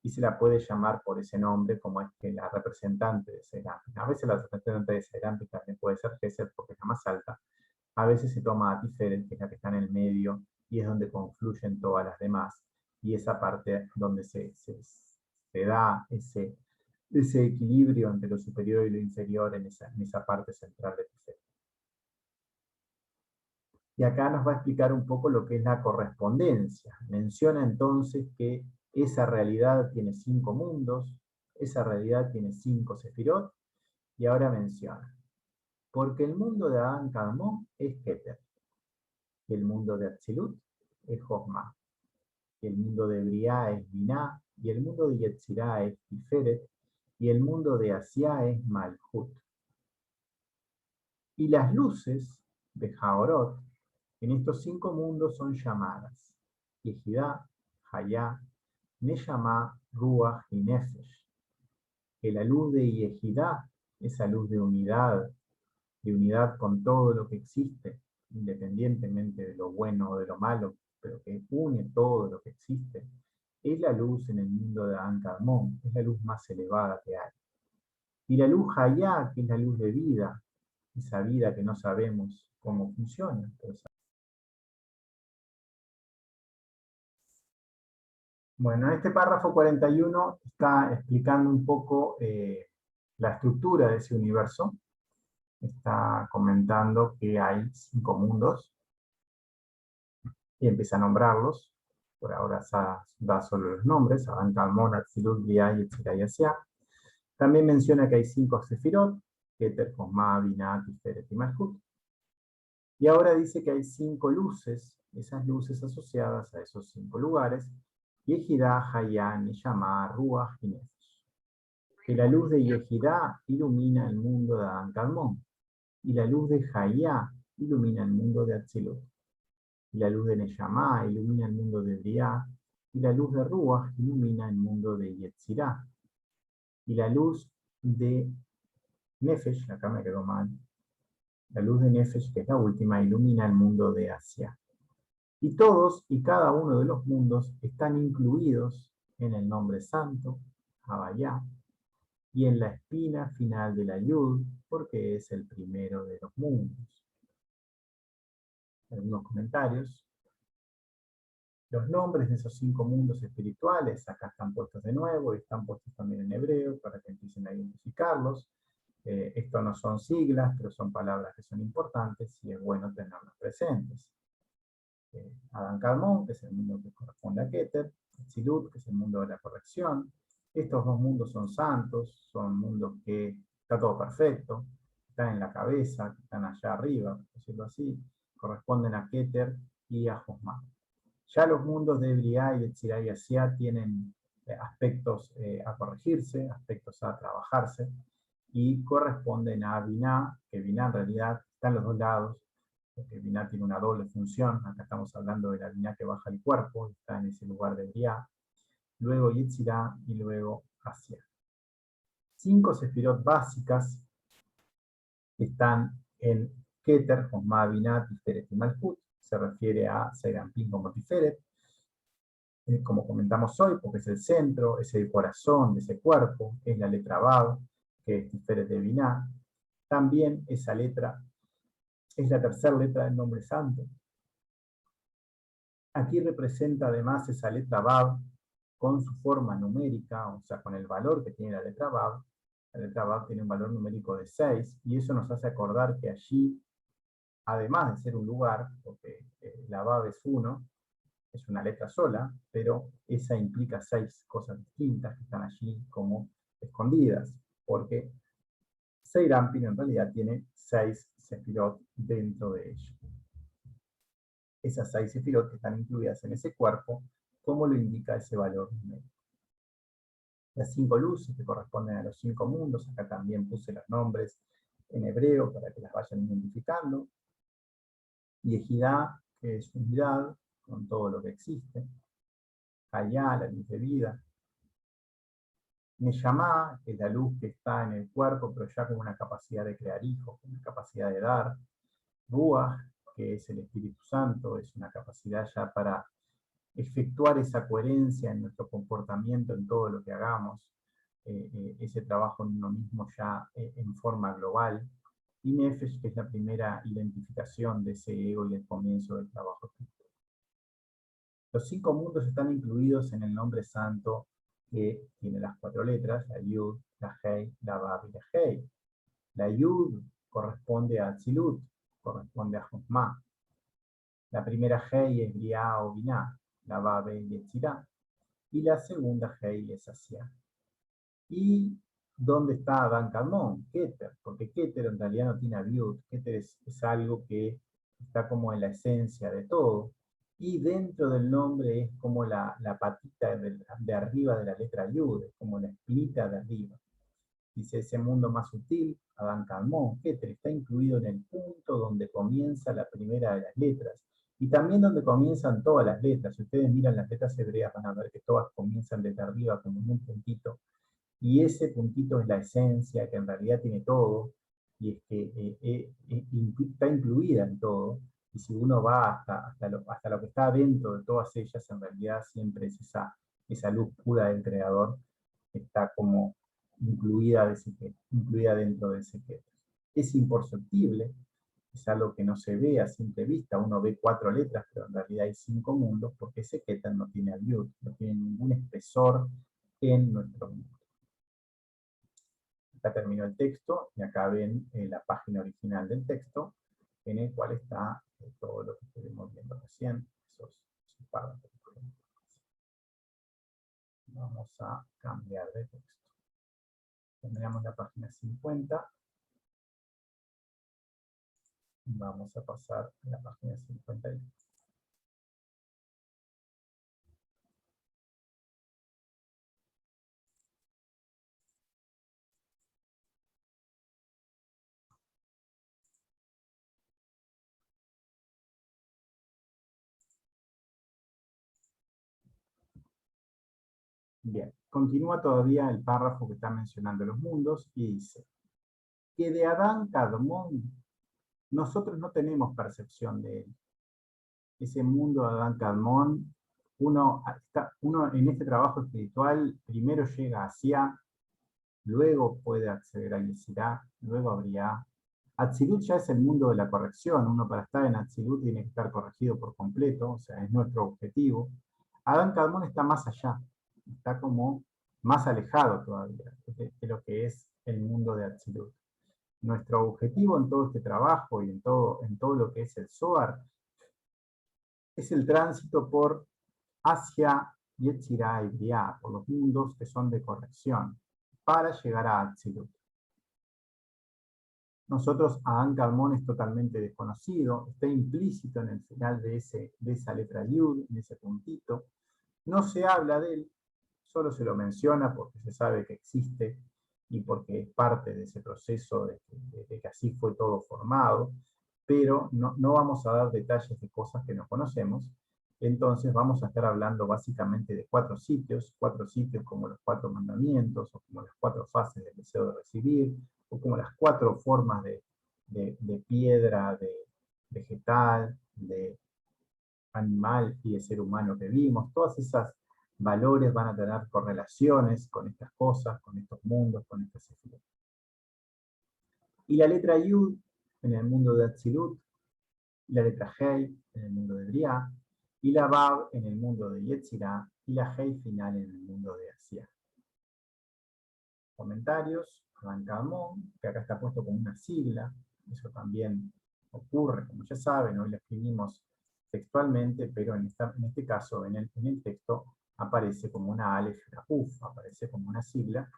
y se la puede llamar por ese nombre como es que la representante de Seirampin. A veces la representante de Seirampin también puede ser Geset porque es la más alta. A veces se toma a Tiferet, que es la que está en el medio, y es donde confluyen todas las demás, y esa parte donde se da ese equilibrio entre lo superior y lo inferior en esa parte central de Tiferet. Y acá nos va a explicar un poco lo que es la correspondencia. Menciona entonces que esa realidad tiene 5 mundos, esa realidad tiene 5 sefirot, y ahora menciona, porque el mundo de Adán Kadmon es Keter, y el mundo de Atzilut es Jochma, y el mundo de Briah es Binah, y el mundo de Yetzirah es Tiferet, y el mundo de Asiá es Malhut. Y las luces de Jaorot en estos 5 mundos son llamadas Yehidá, Hayá, Neyamá, Ruach y Nefesh. Que la luz de Yehidá, esa luz de unidad con todo lo que existe, independientemente de lo bueno o de lo malo, pero que une todo lo que existe, es la luz en el mundo de Adán-Kadmon, es la luz más elevada que hay. Y la luz Hayá, que es la luz de vida, esa vida que no sabemos cómo funciona. Bueno, este párrafo 41 está explicando un poco la estructura de ese universo. Está comentando que hay 5 mundos y empieza a nombrarlos. Por ahora da solo los nombres: Adán, Kadmon, Atzilut, Briah, Yetzirah y Asiá. También menciona que hay 5 sefirot: Keter, Josma, Binah, Tiferet y Malkut. Y ahora dice que hay 5 luces, esas luces asociadas a esos 5 lugares: Yehidá, Hayá, Neshama, Ruach y Nefesh. Que la luz de Yehidá ilumina el mundo de Adán Kadmon, y la luz de Hayá ilumina el mundo de Atzilut. Y la luz de Neshama ilumina el mundo de Briah, y la luz de Ruach ilumina el mundo de Yetzirah. Y la luz de Nefesh, acá me quedó mal, la luz de Nefesh, que es la última, ilumina el mundo de Asia. Y todos y cada uno de los mundos están incluidos en el nombre santo, Havayá, y en la espina final de la Yud, porque es el primero de los mundos. Algunos comentarios. Los nombres de esos 5 mundos espirituales acá están puestos de nuevo y están puestos también en hebreo para que empiecen a identificarlos. Esto no son siglas, pero son palabras que son importantes y es bueno tenerlas presentes. Adán Kadmon, que es el mundo que corresponde a Keter; Atzilut, que es el mundo de la corrección. Estos 2 mundos son santos, son mundos que está todo perfecto, están en la cabeza, están allá arriba, por decirlo así, corresponden a Keter y a Josma. Ya los mundos de Briah, Yetzirah y Asiá tienen aspectos a corregirse, aspectos a trabajarse, y corresponden a Binah, que Binah en realidad está en los 2 lados, porque Binah tiene una doble función. Acá estamos hablando de la Binah que baja el cuerpo, está en ese lugar de Briah, luego Yetzirah y luego Asiá. 5 sefirot básicas están en Keter, Josma, Binah, Tiferet y Malkut. Se refiere a Serampín como Tiferet, como comentamos hoy, porque es el centro, es el corazón de ese cuerpo, es la letra Vav, que es Tiferet de Binah. También esa letra es la tercera letra del nombre santo. Aquí representa además esa letra Vav con su forma numérica, o sea, con el valor que tiene la letra Vav. La letra Vav tiene un valor numérico de 6, y eso nos hace acordar que allí, además de ser un lugar, porque la Vav es 1, es una letra sola, pero esa implica 6 cosas distintas que están allí como escondidas, porque Serampin en realidad tiene 6 sefirot dentro de ella. Esas 6 sefirot que están incluidas en ese cuerpo, como lo indica ese valor numérico. Las 5 luces que corresponden a los 5 mundos, acá también puse los nombres en hebreo para que las vayan identificando. Yehidá, que es unidad con todo lo que existe. Hayá, la luz de vida. Neshama, que es la luz que está en el cuerpo, pero ya con una capacidad de crear hijos, con una capacidad de dar. Ruach, que es el Espíritu Santo, es una capacidad ya para efectuar esa coherencia en nuestro comportamiento, en todo lo que hagamos, ese trabajo en uno mismo ya en forma global. Y Nefesh, que es la primera identificación de ese ego y el comienzo del trabajo espiritual. Los 5 mundos están incluidos en el nombre santo, que tiene las 4 letras: la Yud, la Hei, la Vav y la Hei. La Yud corresponde a Atzilut, corresponde a Josma. La primera Hei es Briah o Binah, la Vav es Yetzirah, y la segunda Hei es Asiá. ¿Y dónde está Adán Kadmon? Keter, porque Keter en realidad no tiene Abiud. Keter es algo que está como en la esencia de todo, y dentro del nombre es como la patita de arriba de la letra Yud, es como la espinita de arriba. Dice: ese mundo más sutil, Adán Kadmon, Keter, está incluido en el punto donde comienza la primera de las letras, y también donde comienzan todas las letras. Si ustedes miran las letras hebreas van a ver que todas comienzan desde arriba como en un puntito, y ese puntito es la esencia que en realidad tiene todo, y es que está incluida en todo, y si uno va hasta lo que está dentro de todas ellas, en realidad siempre es esa esa luz pura del creador está como incluida dentro de ese keter. Es imperceptible, es algo que no se ve a simple vista, uno ve 4 letras, pero en realidad hay 5 mundos, porque ese keter no tiene abiut, no tiene ningún espesor en nuestro mundo. Acá terminó el texto, y acá ven la página original del texto, en el cual está todo lo que estuvimos viendo recién, esos párrafos. Vamos a cambiar de texto. Tendríamos la página 50. Vamos a pasar a la página 51. Bien, continúa todavía el párrafo que está mencionando los mundos y dice que de Adán Kadmon nosotros no tenemos percepción de él. Ese mundo de Adán Kadmon, uno en este trabajo espiritual primero llega hacia, luego puede acceder a Yetzirah, luego habría. Atzilut ya es el mundo de la corrección, uno para estar en Atzilut tiene que estar corregido por completo, o sea, es nuestro objetivo. Adán Kadmon está más allá, está como más alejado todavía de lo que es el mundo de Atzilut. Nuestro objetivo en todo este trabajo y en todo lo que es el Zohar es el tránsito por hacia Yetzirah y Briah, por los mundos que son de corrección, para llegar a Atzilut. Nosotros, Adán Kadmon es totalmente desconocido, está implícito en el final de esa letra Yud, en ese puntito. No se habla de él, solo se lo menciona porque se sabe que existe y porque es parte de ese proceso de que así fue todo formado, pero no vamos a dar detalles de cosas que no conocemos. Entonces vamos a estar hablando básicamente de 4 sitios como los 4 mandamientos, o como las 4 fases del deseo de recibir, o como las 4 formas de piedra, de vegetal, de animal y de ser humano que vimos. Todas esas valores van a tener correlaciones con estas cosas, con estos mundos, con estas esferas. Y la letra Yud en el mundo de Atzilut, y la letra Hei en el mundo de Briah, y la Vav en el mundo de Yetzirah, y la Hei final en el mundo de Asiah. Comentarios, Adán Kadmon, que acá está puesto como una sigla, eso también ocurre, como ya saben, hoy lo escribimos textualmente, pero en este caso, en el texto, aparece como una Aleph Uf, aparece como una sigla,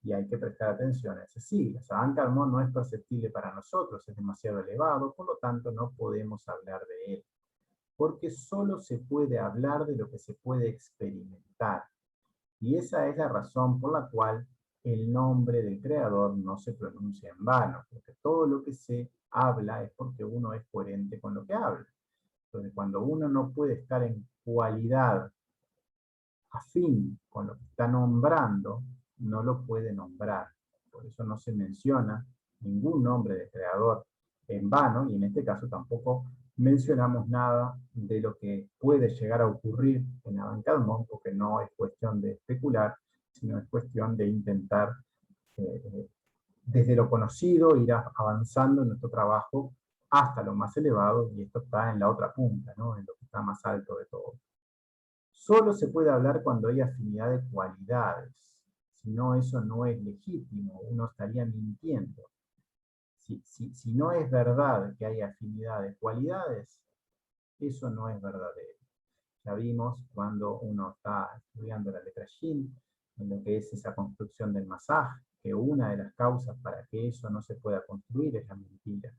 y hay que prestar atención a esas siglas. Adán Kadmon no es perceptible para nosotros, es demasiado elevado, por lo tanto no podemos hablar de él. Porque solo se puede hablar de lo que se puede experimentar. Y esa es la razón por la cual el nombre del creador no se pronuncia en vano, porque todo lo que se habla es porque uno es coherente con lo que habla. Entonces, cuando uno no puede estar en cualidad afín con lo que está nombrando, no lo puede nombrar. Por eso no se menciona ningún nombre de creador en vano, y en este caso tampoco mencionamos nada de lo que puede llegar a ocurrir en Adán Kadmon, porque no es cuestión de especular, sino es cuestión de intentar, desde lo conocido, ir avanzando en nuestro trabajo hasta lo más elevado, y esto está en la otra punta, ¿no? En lo que está más alto de todo. Solo se puede hablar cuando hay afinidad de cualidades, si no, eso no es legítimo, uno estaría mintiendo. Si no es verdad que hay afinidad de cualidades, eso no es verdadero. Ya vimos cuando uno está estudiando la letra Shin, en lo que es esa construcción del masaj, que una de las causas para que eso no se pueda construir es la mentira.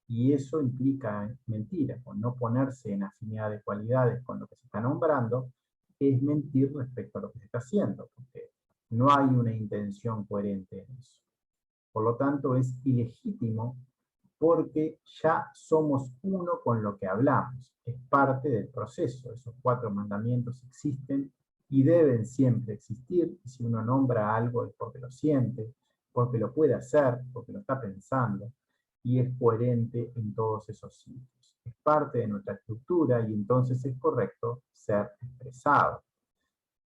Y eso implica mentira, con no ponerse en afinidad de cualidades con lo que se está nombrando, es mentir respecto a lo que se está haciendo, porque no hay una intención coherente en eso. Por lo tanto, es ilegítimo porque ya somos uno con lo que hablamos. Es parte del proceso. Esos 4 mandamientos existen y deben siempre existir. Y si uno nombra algo es porque lo siente, porque lo puede hacer, porque lo está pensando, y es coherente en todos esos sitios. Es parte de nuestra estructura y entonces es correcto ser expresado.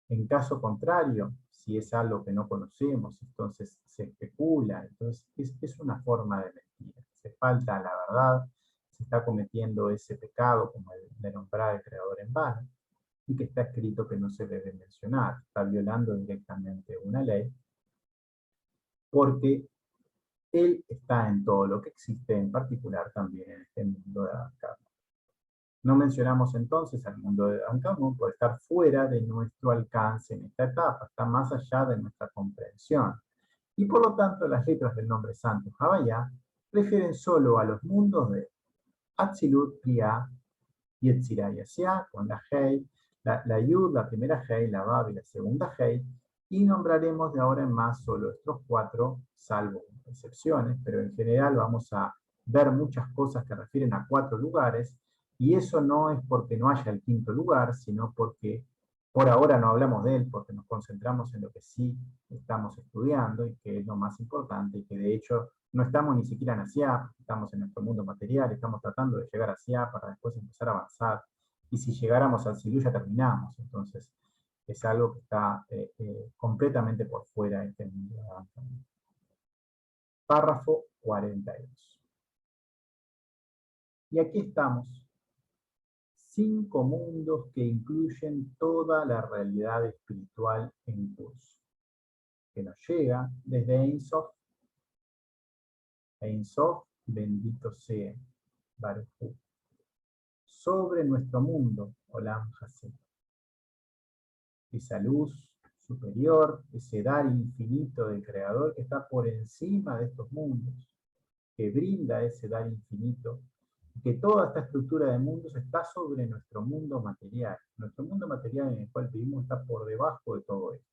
En caso contrario, si es algo que no conocemos, entonces se especula, entonces es una forma de mentira. Se falta la verdad, se está cometiendo ese pecado, como el de nombrar al creador en vano, y que está escrito que no se debe mencionar. Está violando directamente una ley, porque él está en todo lo que existe, en particular también en este mundo de Ancamo. No mencionamos entonces al mundo de Ancamo por estar fuera de nuestro alcance en esta etapa, está más allá de nuestra comprensión. Y por lo tanto las letras del nombre santo Havaya refieren solo a los mundos de Atzilut, Priya, Yetzirah y Asiá, con la Hei, la Yud, la primera Hei, la Bab y la segunda Hei, y nombraremos de ahora en más solo estos 4, salvo excepciones, pero en general vamos a ver muchas cosas que refieren a 4 lugares, y eso no es porque no haya el 5º lugar, sino porque por ahora no hablamos de él, porque nos concentramos en lo que sí estamos estudiando, y que es lo más importante, y que de hecho no estamos ni siquiera en Asia, estamos en nuestro mundo material, estamos tratando de llegar a Asia para después empezar a avanzar, y si llegáramos al Silú ya terminamos, entonces es algo que está completamente por fuera de este mundo. Párrafo 42. Y aquí estamos, 5 mundos que incluyen toda la realidad espiritual en curso, que nos llega desde Ein Sof. Ein Sof, bendito sea, Baruj Hu, sobre nuestro mundo, Olam Hashem. Esa luz superior, ese dar infinito del Creador que está por encima de estos mundos, que brinda ese dar infinito, que toda esta estructura de mundos está sobre nuestro mundo material. Nuestro mundo material en el cual vivimos está por debajo de todo esto.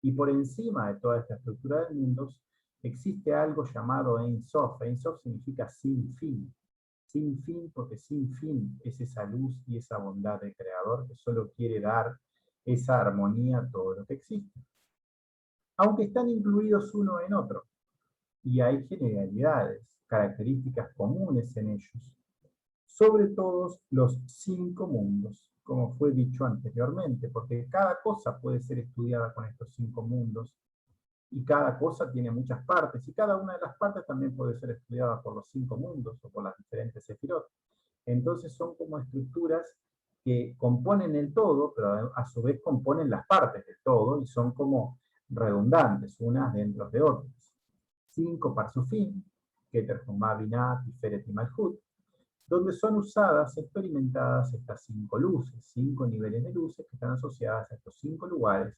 Y por encima de toda esta estructura de mundos existe algo llamado Ein Sof. Ein Sof significa sin fin. Sin fin porque sin fin es esa luz y esa bondad del Creador que solo quiere dar esa armonía a todo lo que existe. Aunque están incluidos uno en otro. Y hay generalidades, características comunes en ellos. Sobre todos los 5 mundos, como fue dicho anteriormente, porque cada cosa puede ser estudiada con estos 5 mundos, y cada cosa tiene muchas partes, y cada una de las partes también puede ser estudiada por los 5 mundos, o por las diferentes sefirot. Entonces son como estructuras que componen el todo, pero a su vez componen las partes del todo, y son como redundantes, unas dentro de otras. 5 Parsufim, Keter, Jumá, Binah, Tiferet y Malhut, donde son usadas, experimentadas estas 5 luces, 5 niveles de luces que están asociadas a estos 5 lugares,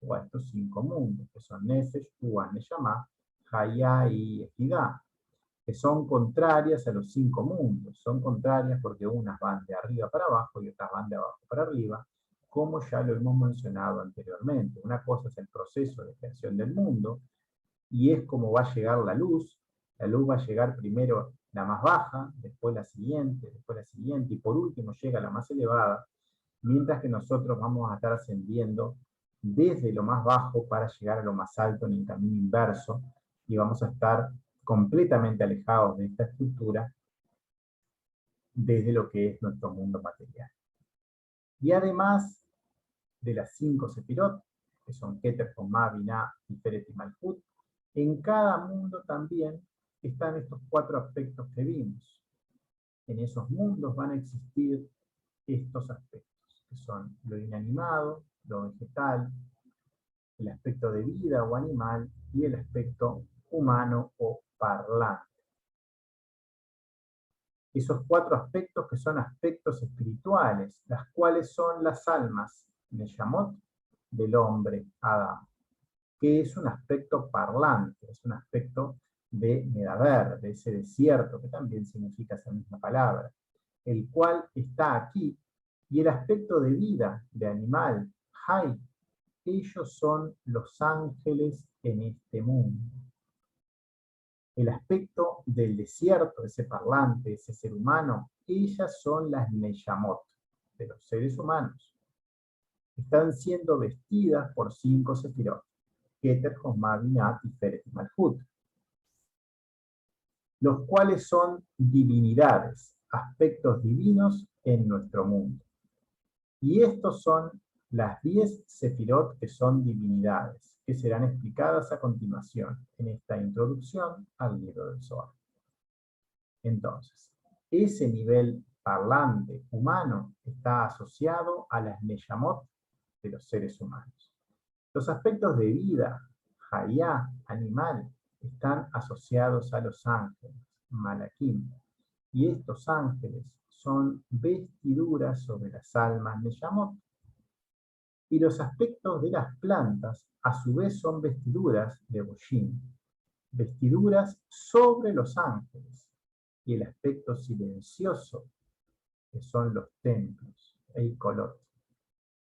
o a estos 5 mundos, que son Nefesh, Uah, Neshama, Hayá y Ejidá, que son contrarias a los 5 mundos. Son contrarias porque unas van de arriba para abajo y otras van de abajo para arriba, como ya lo hemos mencionado anteriormente. Una cosa es el proceso de creación del mundo, y es como va a llegar la luz va a llegar primero la más baja, después la siguiente, y por último llega la más elevada, mientras que nosotros vamos a estar ascendiendo desde lo más bajo para llegar a lo más alto en el camino inverso, y vamos a estar completamente alejados de esta estructura desde lo que es nuestro mundo material. Y además de las 5 sefirot, que son Keter, Jomá, Binah, Tiferet y Malhut, en cada mundo también están estos 4 aspectos que vimos. En esos mundos van a existir estos aspectos, que son lo inanimado, lo vegetal, el aspecto de vida o animal, y el aspecto humano o parlante. Esos 4 aspectos que son aspectos espirituales, las cuales son las almas, Neshamot, del hombre, Adán, que es un aspecto parlante, es un aspecto de Medaber, de ese desierto, que también significa esa misma palabra, el cual está aquí, y el aspecto de vida, de animal, Hay, ellos son los ángeles en este mundo. El aspecto del desierto, ese parlante, ese ser humano, ellas son las Neyamot, de los seres humanos. Están siendo vestidas por 5 sefirot, Keter, Jomá, Binah, Tiferet y Malhut, los cuales son divinidades, aspectos divinos en nuestro mundo. Y estos son las 10 sefirot que son divinidades, que serán explicadas a continuación en esta introducción al libro del Zohar. Entonces, ese nivel parlante humano está asociado a las neyamot de los seres humanos. Los aspectos de vida, hayá, animal, están asociados a los ángeles, malakim, y estos ángeles son vestiduras sobre las almas neyamot. Y los aspectos de las plantas, a su vez, son vestiduras de Boshim, vestiduras sobre los ángeles. Y el aspecto silencioso, que son los templos, Eikolot,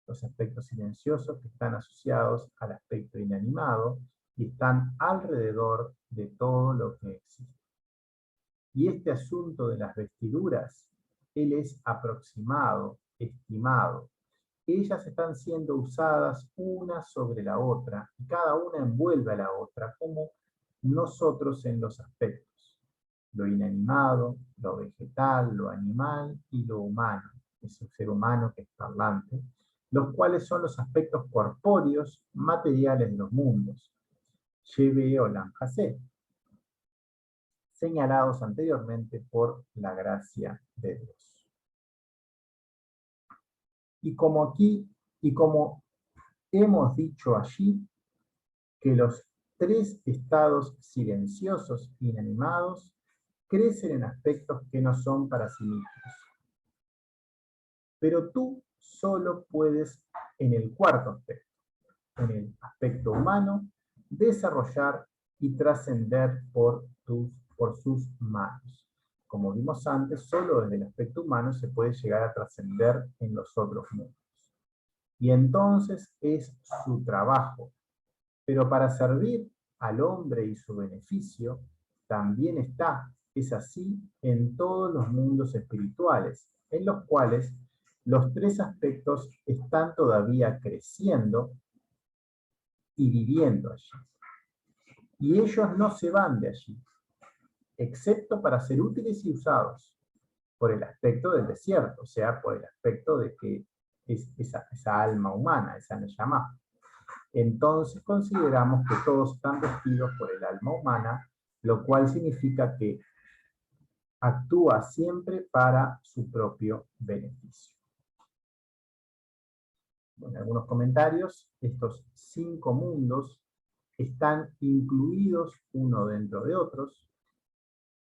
los aspectos silenciosos que están asociados al aspecto inanimado y están alrededor de todo lo que existe. Y este asunto de las vestiduras, él es aproximado, estimado. Ellas están siendo usadas una sobre la otra, y cada una envuelve a la otra, como nosotros en los aspectos. Lo inanimado, lo vegetal, lo animal y lo humano. Es el ser humano que es parlante, los cuales son los aspectos corpóreos, materiales de los mundos. Sheve Olam Hasé, señalados anteriormente por la gracia de Dios. Y como hemos dicho allí, que los 3 estados silenciosos, inanimados, crecen en aspectos que no son para sí mismos. Pero tú solo puedes, en el cuarto aspecto, en el aspecto humano, desarrollar y trascender por sus manos. Como vimos antes, solo desde el aspecto humano se puede llegar a trascender en los otros mundos. Y entonces es su trabajo. Pero para servir al hombre y su beneficio, también es así en todos los mundos espirituales, en los cuales los 3 aspectos están todavía creciendo y viviendo allí. Y ellos no se van de allí, excepto para ser útiles y usados por el aspecto del desierto, o sea, por el aspecto de que es esa alma humana, esa neyamá. Entonces consideramos que todos están vestidos por el alma humana, lo cual significa que actúa siempre para su propio beneficio. Bueno, algunos comentarios. Estos 5 mundos están incluidos uno dentro de otros.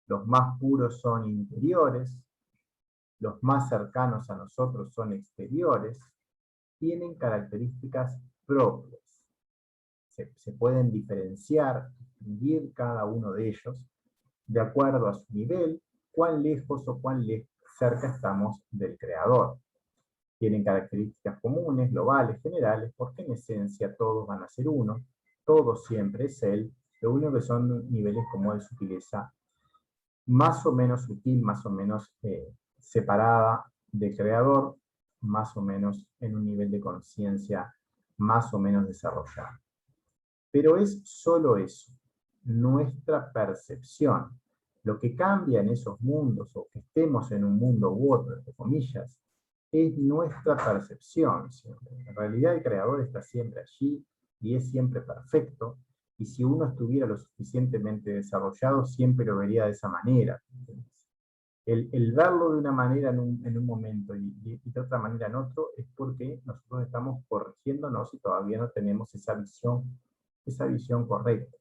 Los más puros son interiores, los más cercanos a nosotros son exteriores, tienen características propias. Se pueden diferenciar, distinguir cada uno de ellos de acuerdo a su nivel, cuán lejos o cuán cerca estamos del Creador. Tienen características comunes, globales, generales, porque en esencia todos van a ser uno, todo siempre es Él, lo único que son niveles como de sutileza más o menos sutil, más o menos separada del Creador, más o menos en un nivel de conciencia más o menos desarrollado. Pero es solo eso, nuestra percepción. Lo que cambia en esos mundos, o que estemos en un mundo u otro, entre comillas, es nuestra percepción siempre. En realidad el Creador está siempre allí y es siempre perfecto, y si uno estuviera lo suficientemente desarrollado, siempre lo vería de esa manera. El verlo de una manera en un momento y de otra manera en otro, es porque nosotros estamos corrigiéndonos y todavía no tenemos esa visión correcta.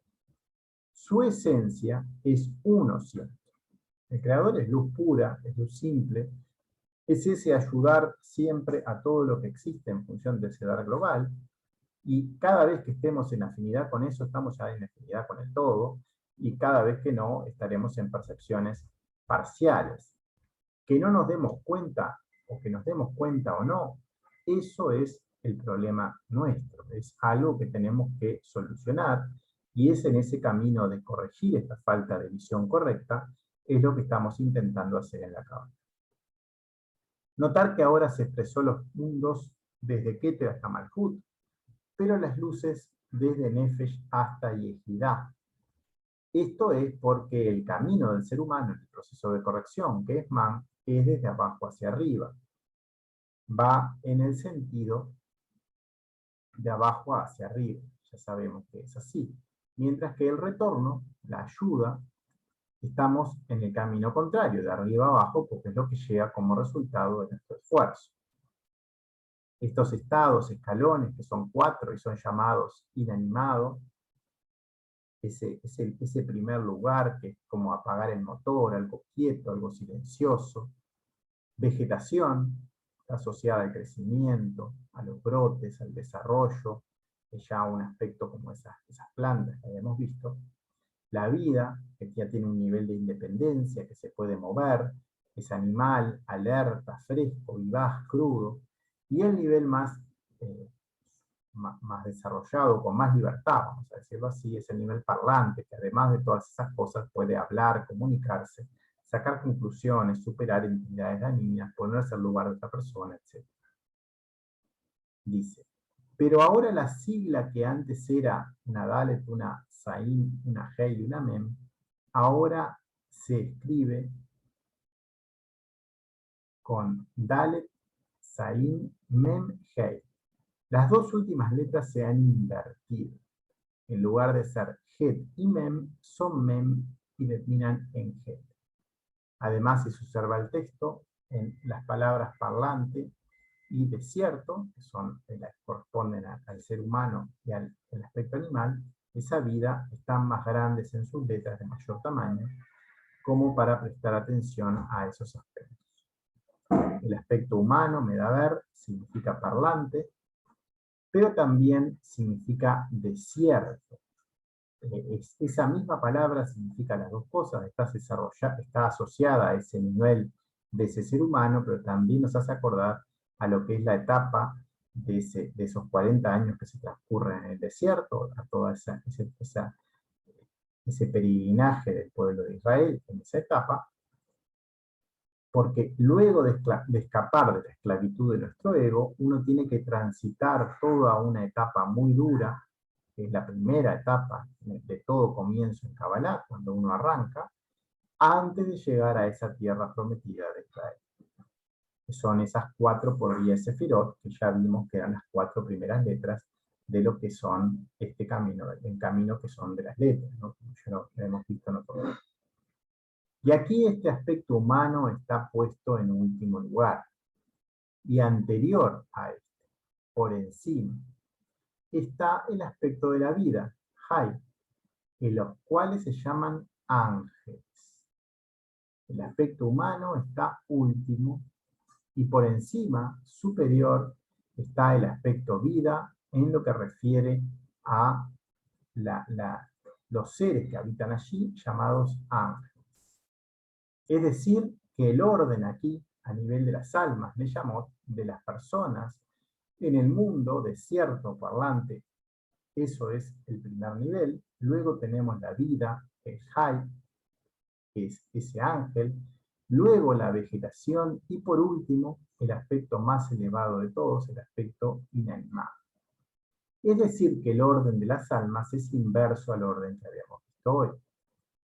Su esencia es uno siempre. El Creador es luz pura, es luz simple, es ese ayudar siempre a todo lo que existe en función de ese dar global, y cada vez que estemos en afinidad con eso, estamos ya en afinidad con el todo, y cada vez que no, estaremos en percepciones parciales. Que no nos demos cuenta, o que nos demos cuenta o no, eso es el problema nuestro, es algo que tenemos que solucionar, y es en ese camino de corregir esta falta de visión correcta, es lo que estamos intentando hacer en la Cábala. Notar que ahora se expresó los mundos desde Keter hasta Malhut, pero las luces desde Nefesh hasta Yehidá. Esto es porque el camino del ser humano en el proceso de corrección, que es Man, es desde abajo hacia arriba. Va en el sentido de abajo hacia arriba. Ya sabemos que es así. Mientras que el retorno, la ayuda, estamos en el camino contrario, de arriba a abajo, porque es lo que llega como resultado de nuestro esfuerzo. Estos estados, escalones, que son 4 y son llamados inanimados, ese primer lugar que es como apagar el motor, algo quieto, algo silencioso. Vegetación, está asociada al crecimiento, a los brotes, al desarrollo, es ya un aspecto como esas plantas que habíamos visto. La vida, que ya tiene un nivel de independencia, que se puede mover, es animal, alerta, fresco, vivaz, crudo. Y el nivel más desarrollado, con más libertad, vamos a decirlo así, es el nivel parlante, que además de todas esas cosas puede hablar, comunicarse, sacar conclusiones, superar intimidades dañinas, ponerse al lugar de otra persona, etc. Dice, pero ahora la sigla que antes era una Dalet, una Sain, una Hei y una Mem, ahora se escribe con Dalet, Sain, Mem, Hei. Las dos últimas letras se han invertido. En lugar de ser Het y Mem, son Mem y terminan en Het. Además, si se observa el texto, en las palabras parlante y desierto, que corresponden al ser humano y al aspecto animal, esa vida están más grandes en sus letras, de mayor tamaño, como para prestar atención a esos aspectos. El aspecto humano, medaber, significa parlante, pero también significa desierto. Esa misma palabra significa las dos cosas, está asociada a ese nivel de ese ser humano, pero también nos hace acordar a lo que es la etapa de esos 40 años que se transcurren en el desierto, a toda ese peregrinaje del pueblo de Israel en esa etapa, porque luego de escapar de la esclavitud de nuestro ego, uno tiene que transitar toda una etapa muy dura, que es la primera etapa de todo comienzo en Kabbalah, cuando uno arranca, antes de llegar a esa tierra prometida de Israel. Que son esas 4 por 10 sefirot, que ya vimos que eran las 4 primeras letras de lo que son este camino, el camino que son de las letras, ¿no? Como ya lo hemos visto en otro momento. Y aquí este aspecto humano está puesto en último lugar. Y anterior a este, por encima, está el aspecto de la vida, Hay, en los cuales se llaman ángeles. El aspecto humano está último, y por encima, superior, está el aspecto vida, en lo que refiere a los seres que habitan allí, llamados ángeles. Es decir, que el orden aquí, a nivel de las almas, le llamó, de las personas, en el mundo desierto parlante, eso es el primer nivel. Luego tenemos la vida, el Hay, que es ese ángel. Luego la vegetación y por último, el aspecto más elevado de todos, el aspecto inanimado. Es decir, que el orden de las almas es inverso al orden que habíamos visto hoy.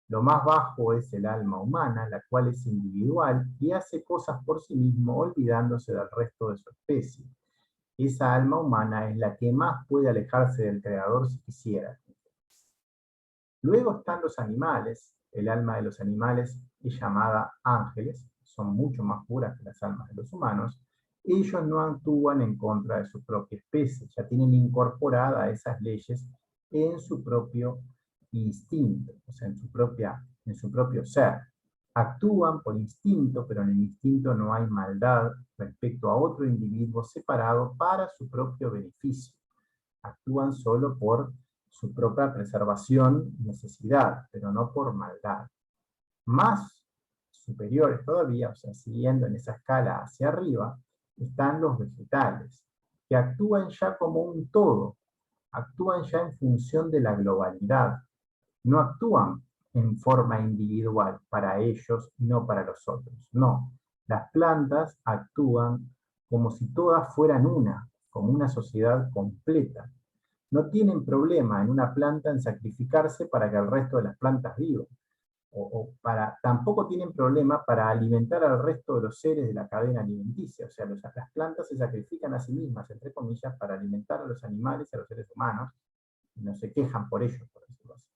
Lo más bajo es el alma humana, la cual es individual y hace cosas por sí mismo, olvidándose del resto de su especie. Esa alma humana es la que más puede alejarse del Creador si quisiera. Luego están los animales. El alma de los animales es llamada ángeles, son mucho más puras que las almas de los humanos. Ellos no actúan en contra de su propia especie, ya tienen incorporada esas leyes en su propio instinto, o sea, en su propio ser. Actúan por instinto, pero en el instinto no hay maldad respecto a otro individuo separado para su propio beneficio. Actúan solo por su propia preservación y necesidad, pero no por maldad. Más superiores todavía, o sea, siguiendo en esa escala hacia arriba, están los vegetales, que actúan ya como un todo, actúan ya en función de la globalidad, no actúan en forma individual para ellos y no para los otros. No, las plantas actúan como si todas fueran una, como una sociedad completa. No tienen problema en una planta en sacrificarse para que el resto de las plantas vivan. tampoco tienen problema para alimentar al resto de los seres de la cadena alimenticia. O sea, las plantas se sacrifican a sí mismas, entre comillas, para alimentar a los animales y a los seres humanos, y no se quejan por ello, por decirlo así.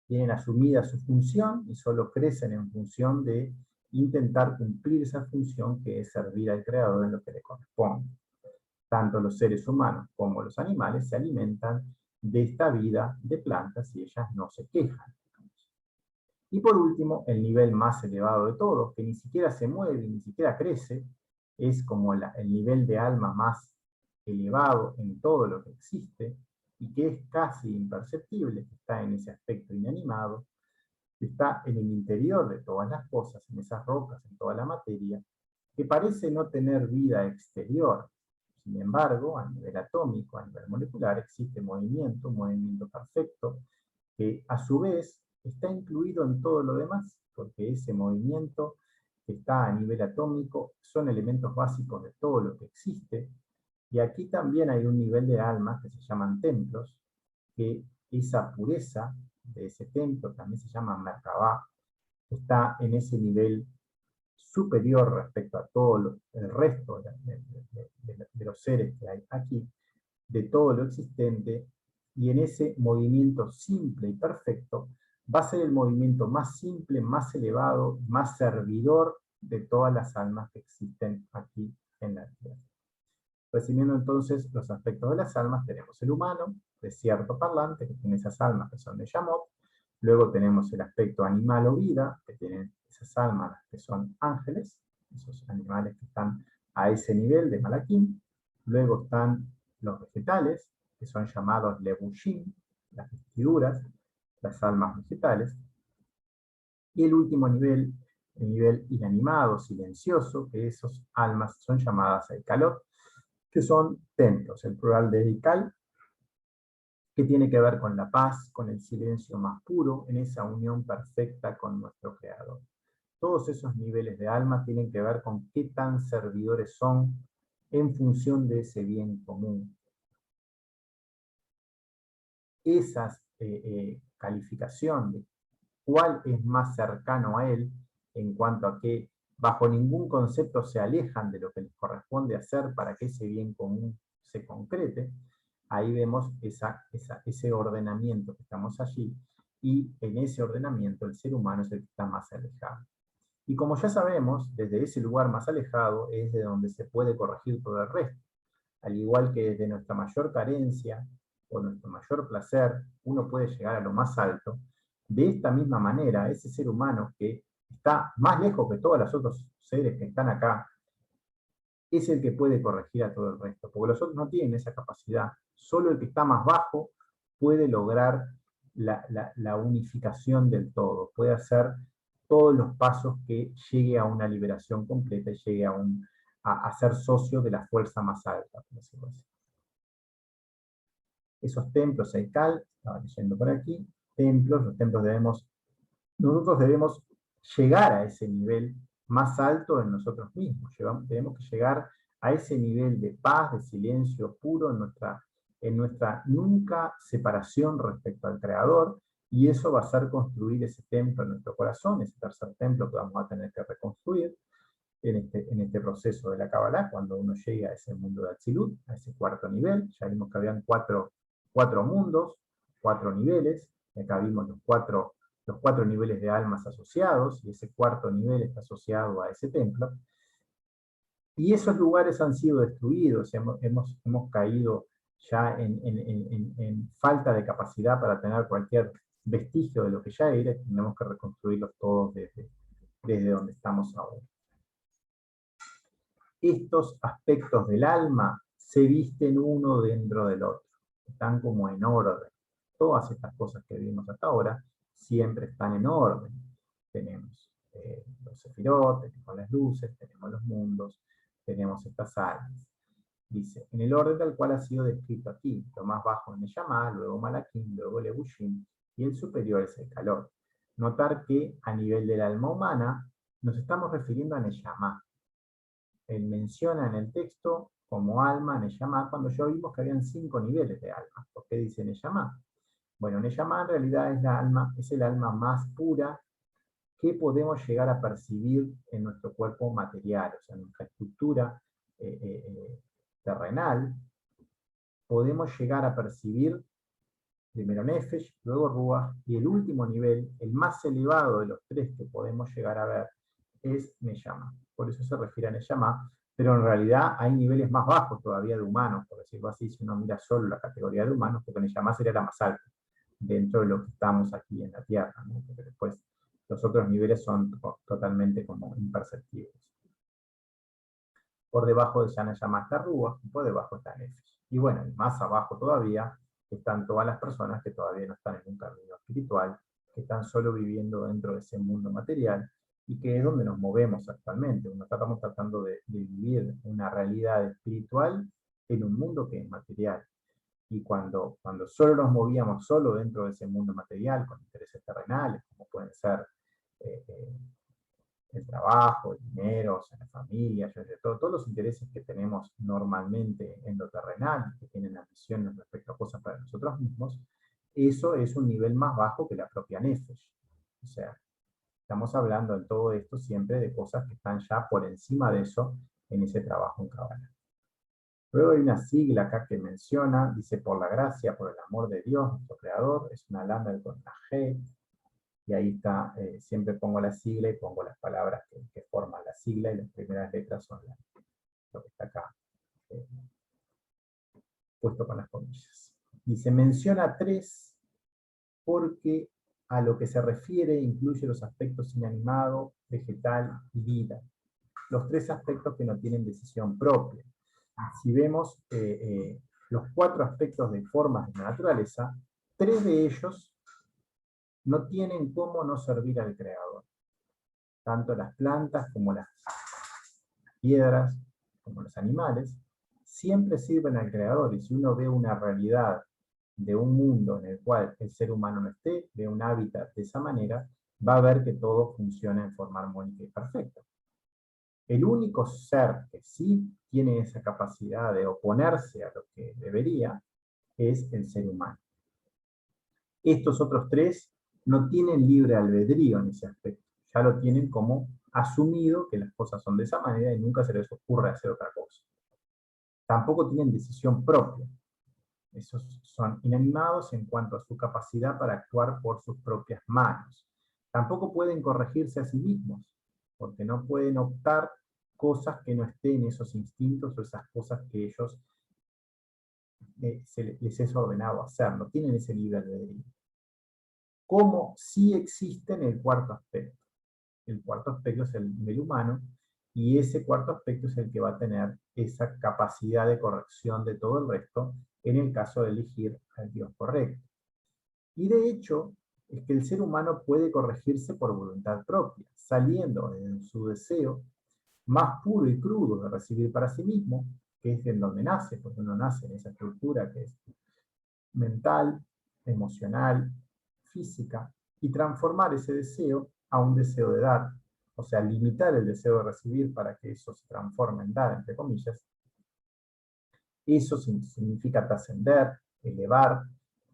Tienen asumida su función y solo crecen en función de intentar cumplir esa función, que es servir al Creador en lo que le corresponde. Tanto los seres humanos como los animales se alimentan de esta vida de plantas y ellas no se quejan. Y por último, el nivel más elevado de todos, que ni siquiera se mueve, ni siquiera crece, es como el nivel de alma más elevado en todo lo que existe, y que es casi imperceptible, que está en ese aspecto inanimado, que está en el interior de todas las cosas, en esas rocas, en toda la materia, que parece no tener vida exterior. Sin embargo, a nivel atómico, a nivel molecular, existe movimiento, un movimiento perfecto, que a su vez está incluido en todo lo demás, porque ese movimiento que está a nivel atómico son elementos básicos de todo lo que existe, y aquí también hay un nivel de alma que se llaman templos, que esa pureza de ese templo también se llama Merkabah, está en ese nivel superior respecto a todo el resto de los seres que hay aquí, de todo lo existente, y en ese movimiento simple y perfecto va a ser el movimiento más simple, más elevado, más servidor de todas las almas que existen aquí en la Tierra. Resumiendo entonces los aspectos de las almas, tenemos el humano, desierto parlante, que tiene esas almas que son de Yamot. Luego tenemos el aspecto animal o vida, que tienen esas almas que son ángeles, esos animales que están a ese nivel de Malaquín. Luego están los vegetales, que son llamados Levushim, las vestiduras, las almas vegetales. Y el último nivel, el nivel inanimado, silencioso, que esas almas son llamadas Eikalot, que son templos, el plural de Eikal, que tiene que ver con la paz, con el silencio más puro, en esa unión perfecta con nuestro Creador. Todos esos niveles de alma tienen que ver con qué tan servidores son en función de ese bien común. Esa calificación de cuál es más cercano a él, en cuanto a que bajo ningún concepto se alejan de lo que les corresponde hacer para que ese bien común se concrete, ahí vemos ese ordenamiento que estamos allí, y en ese ordenamiento el ser humano es el que está más alejado. Y como ya sabemos, desde ese lugar más alejado es de donde se puede corregir todo el resto. Al igual que desde nuestra mayor carencia o nuestro mayor placer, uno puede llegar a lo más alto, de esta misma manera, ese ser humano que está más lejos que todos los otros seres que están acá, es el que puede corregir a todo el resto, porque los otros no tienen esa capacidad. Solo el que está más bajo puede lograr la unificación del todo, puede hacer todos los pasos que llegue a una liberación completa y llegue a ser socio de la fuerza más alta, por decirlo así. Esos templos Eikal, estaba leyendo por aquí, los templos nosotros debemos llegar a ese nivel más alto en nosotros mismos. Tenemos que llegar a ese nivel de paz, de silencio puro en nuestra nunca separación respecto al Creador, y eso va a ser construir ese templo en nuestro corazón, ese tercer templo que vamos a tener que reconstruir en este proceso de la Kabbalah, cuando uno llega a ese mundo de Atzilut, a ese cuarto nivel. Ya vimos que habían cuatro mundos, 4 niveles, y acá vimos los cuatro niveles de almas asociados, y ese cuarto nivel está asociado a ese templo. Y esos lugares han sido destruidos, hemos caído ya en falta de capacidad para tener cualquier vestigio de lo que ya era, y tenemos que reconstruirlos todos desde donde estamos ahora. Estos aspectos del alma se visten uno dentro del otro, están como en orden. Todas estas cosas que vimos hasta ahora siempre están en orden. Tenemos los sefirot, tenemos las luces, tenemos los mundos, tenemos estas almas. Dice, en el orden tal cual ha sido descrito aquí, lo más bajo es Neyamá, luego Malaquín, luego Levushim, y el superior es el calor. Notar que a nivel del alma humana nos estamos refiriendo a Neyamá. Él menciona en el texto como alma, Neyamá, cuando ya vimos que habían 5 niveles de alma. ¿Por qué dice Neyamá? Bueno, Neyamá en realidad es el alma más pura que podemos llegar a percibir en nuestro cuerpo material, o sea, en nuestra estructura terrenal, podemos llegar a percibir primero Nefesh, luego Ruach, y el último nivel, el más elevado de los tres que podemos llegar a ver, es Neyamá. Por eso se refiere a Neyamá, pero en realidad hay niveles más bajos todavía de humanos, por decirlo así, si uno mira solo la categoría de humanos, porque Neyamá sería la más alta, dentro de lo que estamos aquí en la Tierra, ¿no? Porque después los otros niveles son totalmente como imperceptibles. Por debajo de Neyamá está Ruach, y por debajo está Nefesh. Y bueno, y más abajo todavía están todas las personas que todavía no están en un camino espiritual, que están solo viviendo dentro de ese mundo material, y que es donde nos movemos actualmente. Estamos tratando de vivir una realidad espiritual en un mundo que es material. Y cuando solo nos movíamos solo dentro de ese mundo material, con intereses terrenales, como pueden ser el trabajo, el dinero, o sea, la familia, todos los intereses que tenemos normalmente en lo terrenal, que tienen ambiciones respecto a cosas para nosotros mismos, eso es un nivel más bajo que la propia Nefesh. O sea, estamos hablando en todo esto siempre de cosas que están ya por encima de eso en ese trabajo en Kabbalah. Luego hay una sigla acá que menciona, dice por la gracia, por el amor de Dios, nuestro creador, es una lamed con una G, y ahí está, siempre pongo la sigla y pongo las palabras que forman la sigla, y las primeras letras son lo que está acá, puesto con las comillas. Dice, menciona tres porque a lo que se refiere incluye los aspectos inanimado, vegetal y vida. Los tres aspectos que no tienen decisión propia. Si vemos los cuatro aspectos de formas de la naturaleza, tres de ellos no tienen cómo no servir al creador. Tanto las plantas como las piedras, como los animales, siempre sirven al creador. Y si uno ve una realidad de un mundo en el cual el ser humano no esté, ve un hábitat de esa manera, va a ver que todo funciona en forma armónica y perfecta. El único ser que sí tiene esa capacidad de oponerse a lo que debería es el ser humano. Estos otros tres no tienen libre albedrío en ese aspecto. Ya lo tienen como asumido que las cosas son de esa manera y nunca se les ocurre hacer otra cosa. Tampoco tienen decisión propia. Esos son inanimados en cuanto a su capacidad para actuar por sus propias manos. Tampoco pueden corregirse a sí mismos, porque no pueden optar cosas que no estén en esos instintos o esas cosas que ellos les es ordenado hacer. No tienen ese libre albedrío. Como sí existe en el cuarto aspecto. El cuarto aspecto es el nivel humano, y ese cuarto aspecto es el que va a tener esa capacidad de corrección de todo el resto en el caso de elegir al Dios correcto. Y de hecho, es que el ser humano puede corregirse por voluntad propia, saliendo de su deseo más puro y crudo de recibir para sí mismo, que es en donde nace, porque uno nace en esa estructura que es mental, emocional, física, y transformar ese deseo a un deseo de dar, o sea, limitar el deseo de recibir para que eso se transforme en dar, entre comillas. Eso significa trascender, elevar,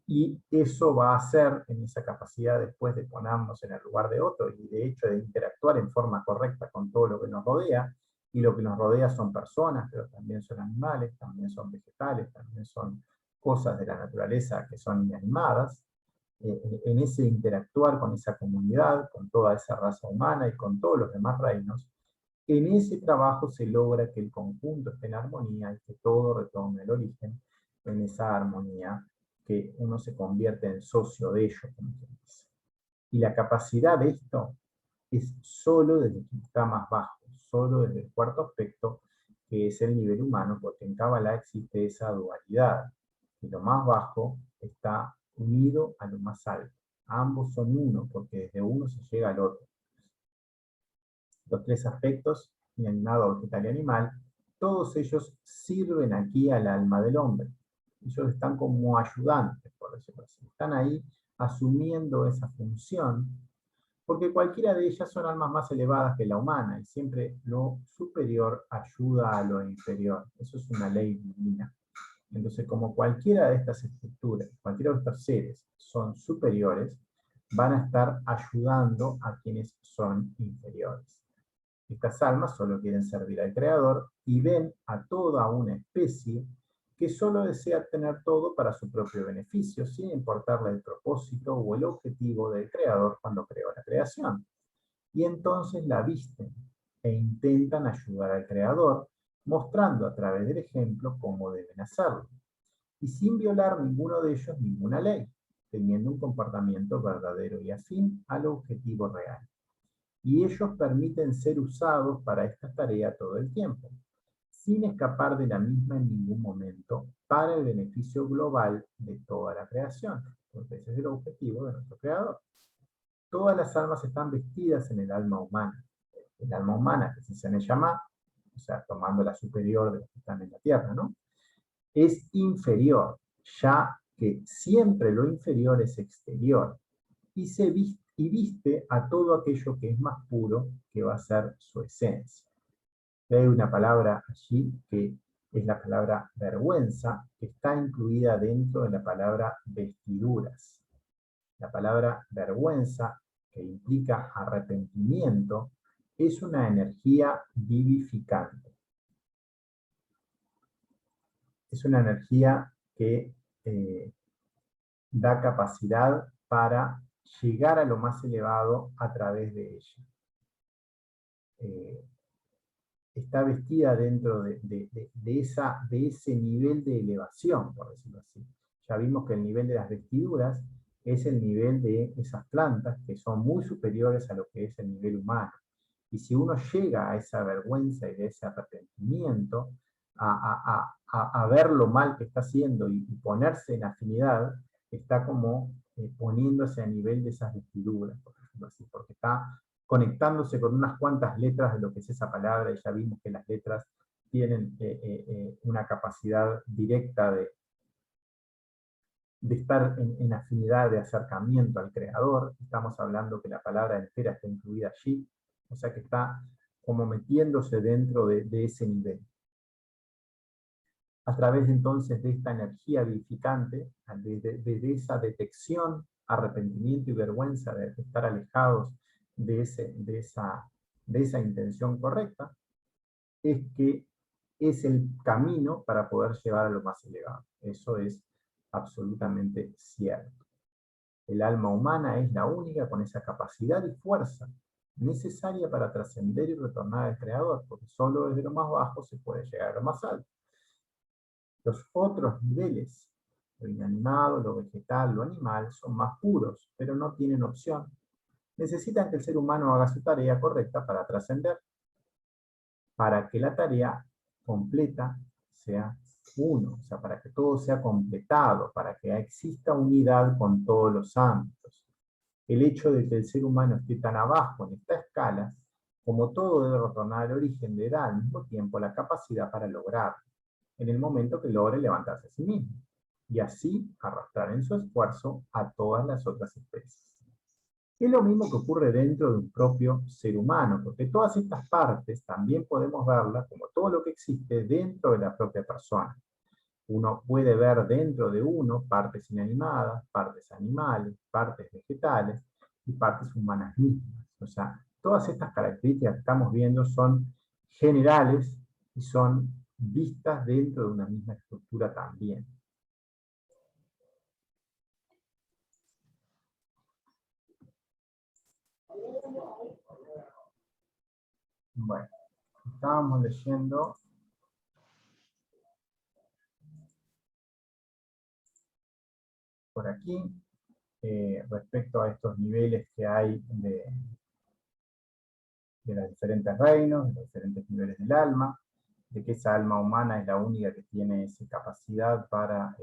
y eso va a ser en esa capacidad después de ponernos en el lugar de otro y de hecho de interactuar en forma correcta con todo lo que nos rodea, y lo que nos rodea son personas, pero también son animales, también son vegetales, también son cosas de la naturaleza que son inanimadas. En ese interactuar con esa comunidad, con toda esa raza humana y con todos los demás reinos, en ese trabajo se logra que el conjunto esté en armonía y que todo retome el origen en esa armonía, que uno se convierte en socio de ello, como se dice. Y la capacidad de esto es solo desde quien está más bajo, solo desde el cuarto aspecto, que es el nivel humano, porque en Kabbalah existe esa dualidad, y lo más bajo está unido a lo más alto. Ambos son uno, porque desde uno se llega al otro. Los tres aspectos, inanimado, vegetal y animal, todos ellos sirven aquí al alma del hombre. Ellos están como ayudantes, por decirlo así. Están ahí asumiendo esa función, porque cualquiera de ellas son almas más elevadas que la humana, y siempre lo superior ayuda a lo inferior. Eso es una ley divina. Entonces, como cualquiera de estas estructuras, cualquiera de estos seres son superiores, van a estar ayudando a quienes son inferiores. Estas almas solo quieren servir al Creador y ven a toda una especie que solo desea tener todo para su propio beneficio, sin importarle el propósito o el objetivo del Creador cuando creó la creación. Y entonces la visten e intentan ayudar al Creador, mostrando a través del ejemplo cómo deben hacerlo, y sin violar ninguno de ellos ninguna ley, teniendo un comportamiento verdadero y afín al objetivo real. Y ellos permiten ser usados para esta tarea todo el tiempo, sin escapar de la misma en ningún momento, para el beneficio global de toda la creación, porque ese es el objetivo de nuestro Creador. Todas las almas están vestidas en el alma humana. El alma humana, que se llama, o sea, tomando la superior de los que están en la Tierra, ¿no? Es inferior, ya que siempre lo inferior es exterior, y viste a todo aquello que es más puro, que va a ser su esencia. Hay una palabra allí que es la palabra vergüenza, que está incluida dentro de la palabra vestiduras. La palabra vergüenza, que implica arrepentimiento, es una energía vivificante. Es una energía que da capacidad para llegar a lo más elevado a través de ella. Está vestida dentro de ese nivel de elevación, por decirlo así. Ya vimos que el nivel de las vestiduras es el nivel de esas plantas que son muy superiores a lo que es el nivel humano. Y si uno llega a esa vergüenza y de ese arrepentimiento, a ver lo mal que está haciendo y ponerse en afinidad, está como poniéndose a nivel de esas vestiduras, por decirlo así, porque está conectándose con unas cuantas letras de lo que es esa palabra, y ya vimos que las letras tienen una capacidad directa de estar en afinidad, de acercamiento al Creador. Estamos hablando que la palabra entera está incluida allí, o sea que está como metiéndose dentro de ese nivel. A través entonces de esta energía vivificante, de esa detección, arrepentimiento y vergüenza de estar alejados de esa intención correcta, es que es el camino para poder llevar a lo más elevado. Eso es absolutamente cierto. El alma humana es la única con esa capacidad y fuerza necesaria para trascender y retornar al Creador, porque solo desde lo más bajo se puede llegar a lo más alto. Los otros niveles, lo inanimado, lo vegetal, lo animal, son más puros, pero no tienen opción. Necesitan que el ser humano haga su tarea correcta para trascender, para que la tarea completa sea uno, o sea, para que todo sea completado, para que exista unidad con todos los ámbitos. El hecho de que el ser humano esté tan abajo en esta escala, como todo debe retornar al origen, le da al mismo tiempo la capacidad para lograrlo, en el momento que logre levantarse a sí mismo, y así arrastrar en su esfuerzo a todas las otras especies. Es lo mismo que ocurre dentro de un propio ser humano, porque todas estas partes también podemos verlas como todo lo que existe dentro de la propia persona. Uno puede ver dentro de uno partes inanimadas, partes animales, partes vegetales y partes humanas mismas. O sea, todas estas características que estamos viendo son generales y son vistas dentro de una misma estructura también. Bueno, estábamos leyendo por aquí respecto a estos niveles que hay de los diferentes reinos, de los diferentes niveles del alma, de que esa alma humana es la única que tiene esa capacidad para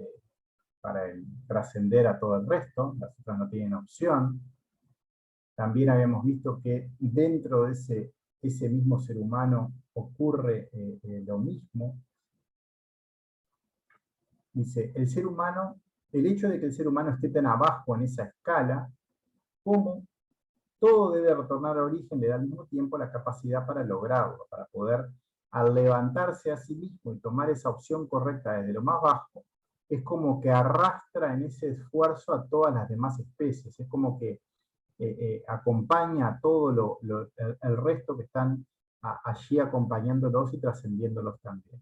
trascender a todo el resto, las otras no tienen opción. También habíamos visto que dentro de ese mismo ser humano ocurre lo mismo. Dice, el hecho de que el ser humano esté tan abajo en esa escala, como todo debe retornar al origen, le da al mismo tiempo la capacidad para lograrlo, para poder al levantarse a sí mismo y tomar esa opción correcta desde lo más bajo, es como que arrastra en ese esfuerzo a todas las demás especies, es como que acompaña a todo el resto que están allí acompañándolos y trascendiéndolos también.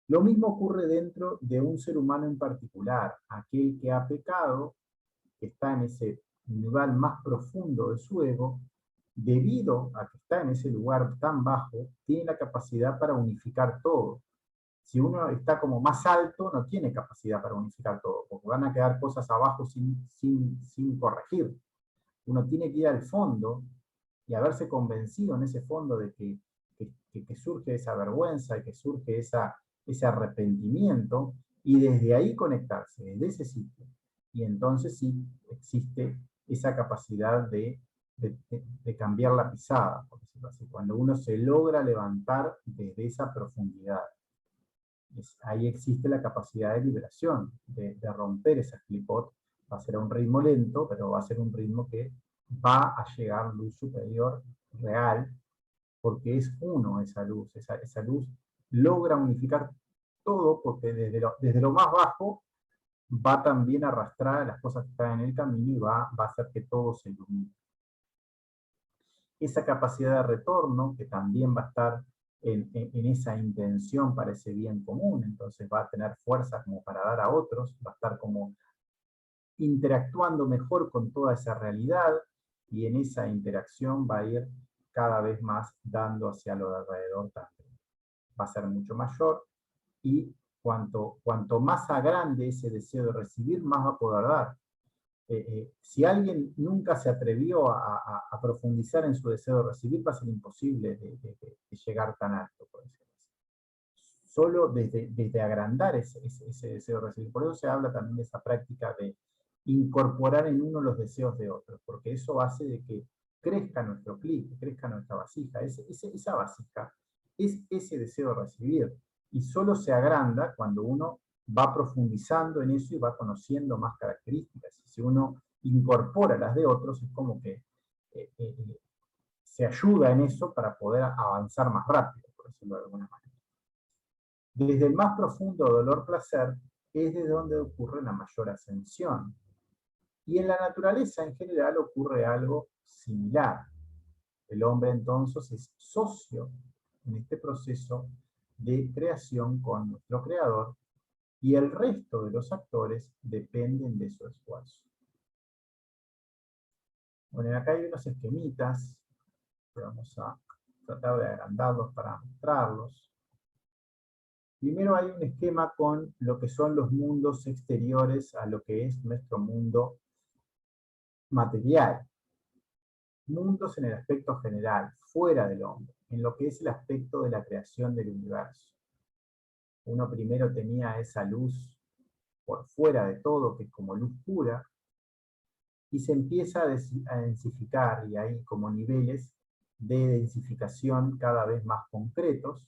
Lo mismo ocurre dentro de un ser humano en particular, aquel que ha pecado, que está en ese nivel más profundo de su ego, debido a que está en ese lugar tan bajo, tiene la capacidad para unificar todo. Si uno está como más alto, no tiene capacidad para unificar todo, porque van a quedar cosas abajo sin corregir. Uno tiene que ir al fondo y haberse convencido en ese fondo de que surge esa vergüenza y que surge ese arrepentimiento, y desde ahí conectarse, desde ese sitio. Y entonces sí existe esa capacidad de cambiar la pisada, por decirlo así, cuando uno se logra levantar desde esa profundidad. Ahí existe la capacidad de liberación, de romper esa clipot. Va a ser a un ritmo lento, pero va a ser un ritmo que va a llegar luz superior real, porque es uno esa luz. Esa luz logra unificar todo, porque desde lo más bajo va también a arrastrar a las cosas que están en el camino y va a hacer que todo se ilumine. Esa capacidad de retorno, que también va a estar en esa intención para ese bien común, entonces va a tener fuerza como para dar a otros, va a estar como interactuando mejor con toda esa realidad, y en esa interacción va a ir cada vez más dando hacia lo de alrededor también. Va a ser mucho mayor, y cuanto más agrande ese deseo de recibir, más va a poder dar. Si alguien nunca se atrevió a profundizar en su deseo de recibir, va a ser imposible de llegar tan alto, por decirlo así. Solo desde agrandar ese deseo de recibir. Por eso se habla también de esa práctica de incorporar en uno los deseos de otros, porque eso hace de que crezca nuestro clic, que crezca nuestra vasija. Esa vasija es ese deseo de recibir, y solo se agranda cuando uno va profundizando en eso y va conociendo más características. Si uno incorpora las de otros, es como que se ayuda en eso para poder avanzar más rápido, por decirlo de alguna manera. Desde el más profundo dolor-placer es de donde ocurre la mayor ascensión. Y en la naturaleza en general ocurre algo similar. El hombre entonces es socio en este proceso de creación con nuestro creador, y el resto de los actores dependen de su esfuerzo. Bueno, acá hay unos esquemitas que vamos a tratar de agrandarlos para mostrarlos. Primero hay un esquema con lo que son los mundos exteriores a lo que es nuestro mundo material. Mundos en el aspecto general, fuera del hombre, en lo que es el aspecto de la creación del universo. Uno primero tenía esa luz por fuera de todo, que es como luz pura, y se empieza a densificar, y hay como niveles de densificación cada vez más concretos,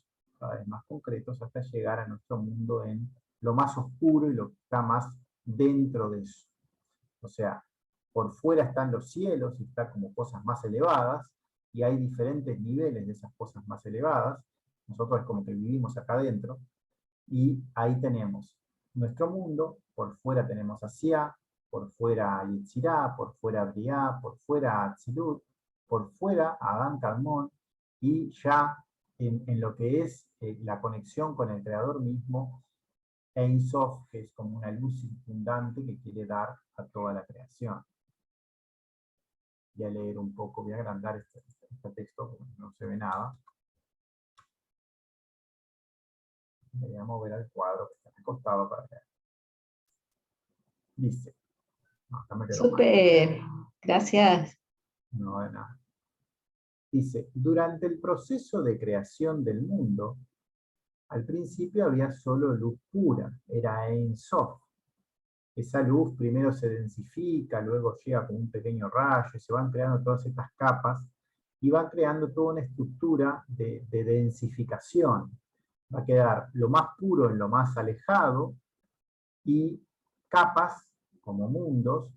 hasta llegar a nuestro mundo en lo más oscuro y lo que está más dentro de eso. O sea, por fuera están los cielos y están como cosas más elevadas, y hay diferentes niveles de esas cosas más elevadas. Nosotros es como que vivimos acá adentro, y ahí tenemos nuestro mundo. Por fuera tenemos a Sia, por fuera a Yetzirah, por fuera a Briah, por fuera a Atzilut, por fuera a Adán Kadmon, y ya en lo que es la conexión con el Creador mismo, Ein Sof, que es como una luz circundante que quiere dar a toda la creación. Voy a leer un poco, voy a agrandar este texto porque no se ve nada. Voy a mover al cuadro que está acostado para leer. Dice, no, acá me quedó mal. Súper, gracias. No, de nada. Dice, durante el proceso de creación del mundo, al principio había solo luz pura, era Ein Sof. Esa luz primero se densifica, luego llega como un pequeño rayo, y se van creando todas estas capas, y va creando toda una estructura de densificación. Va a quedar lo más puro en lo más alejado, y capas como mundos.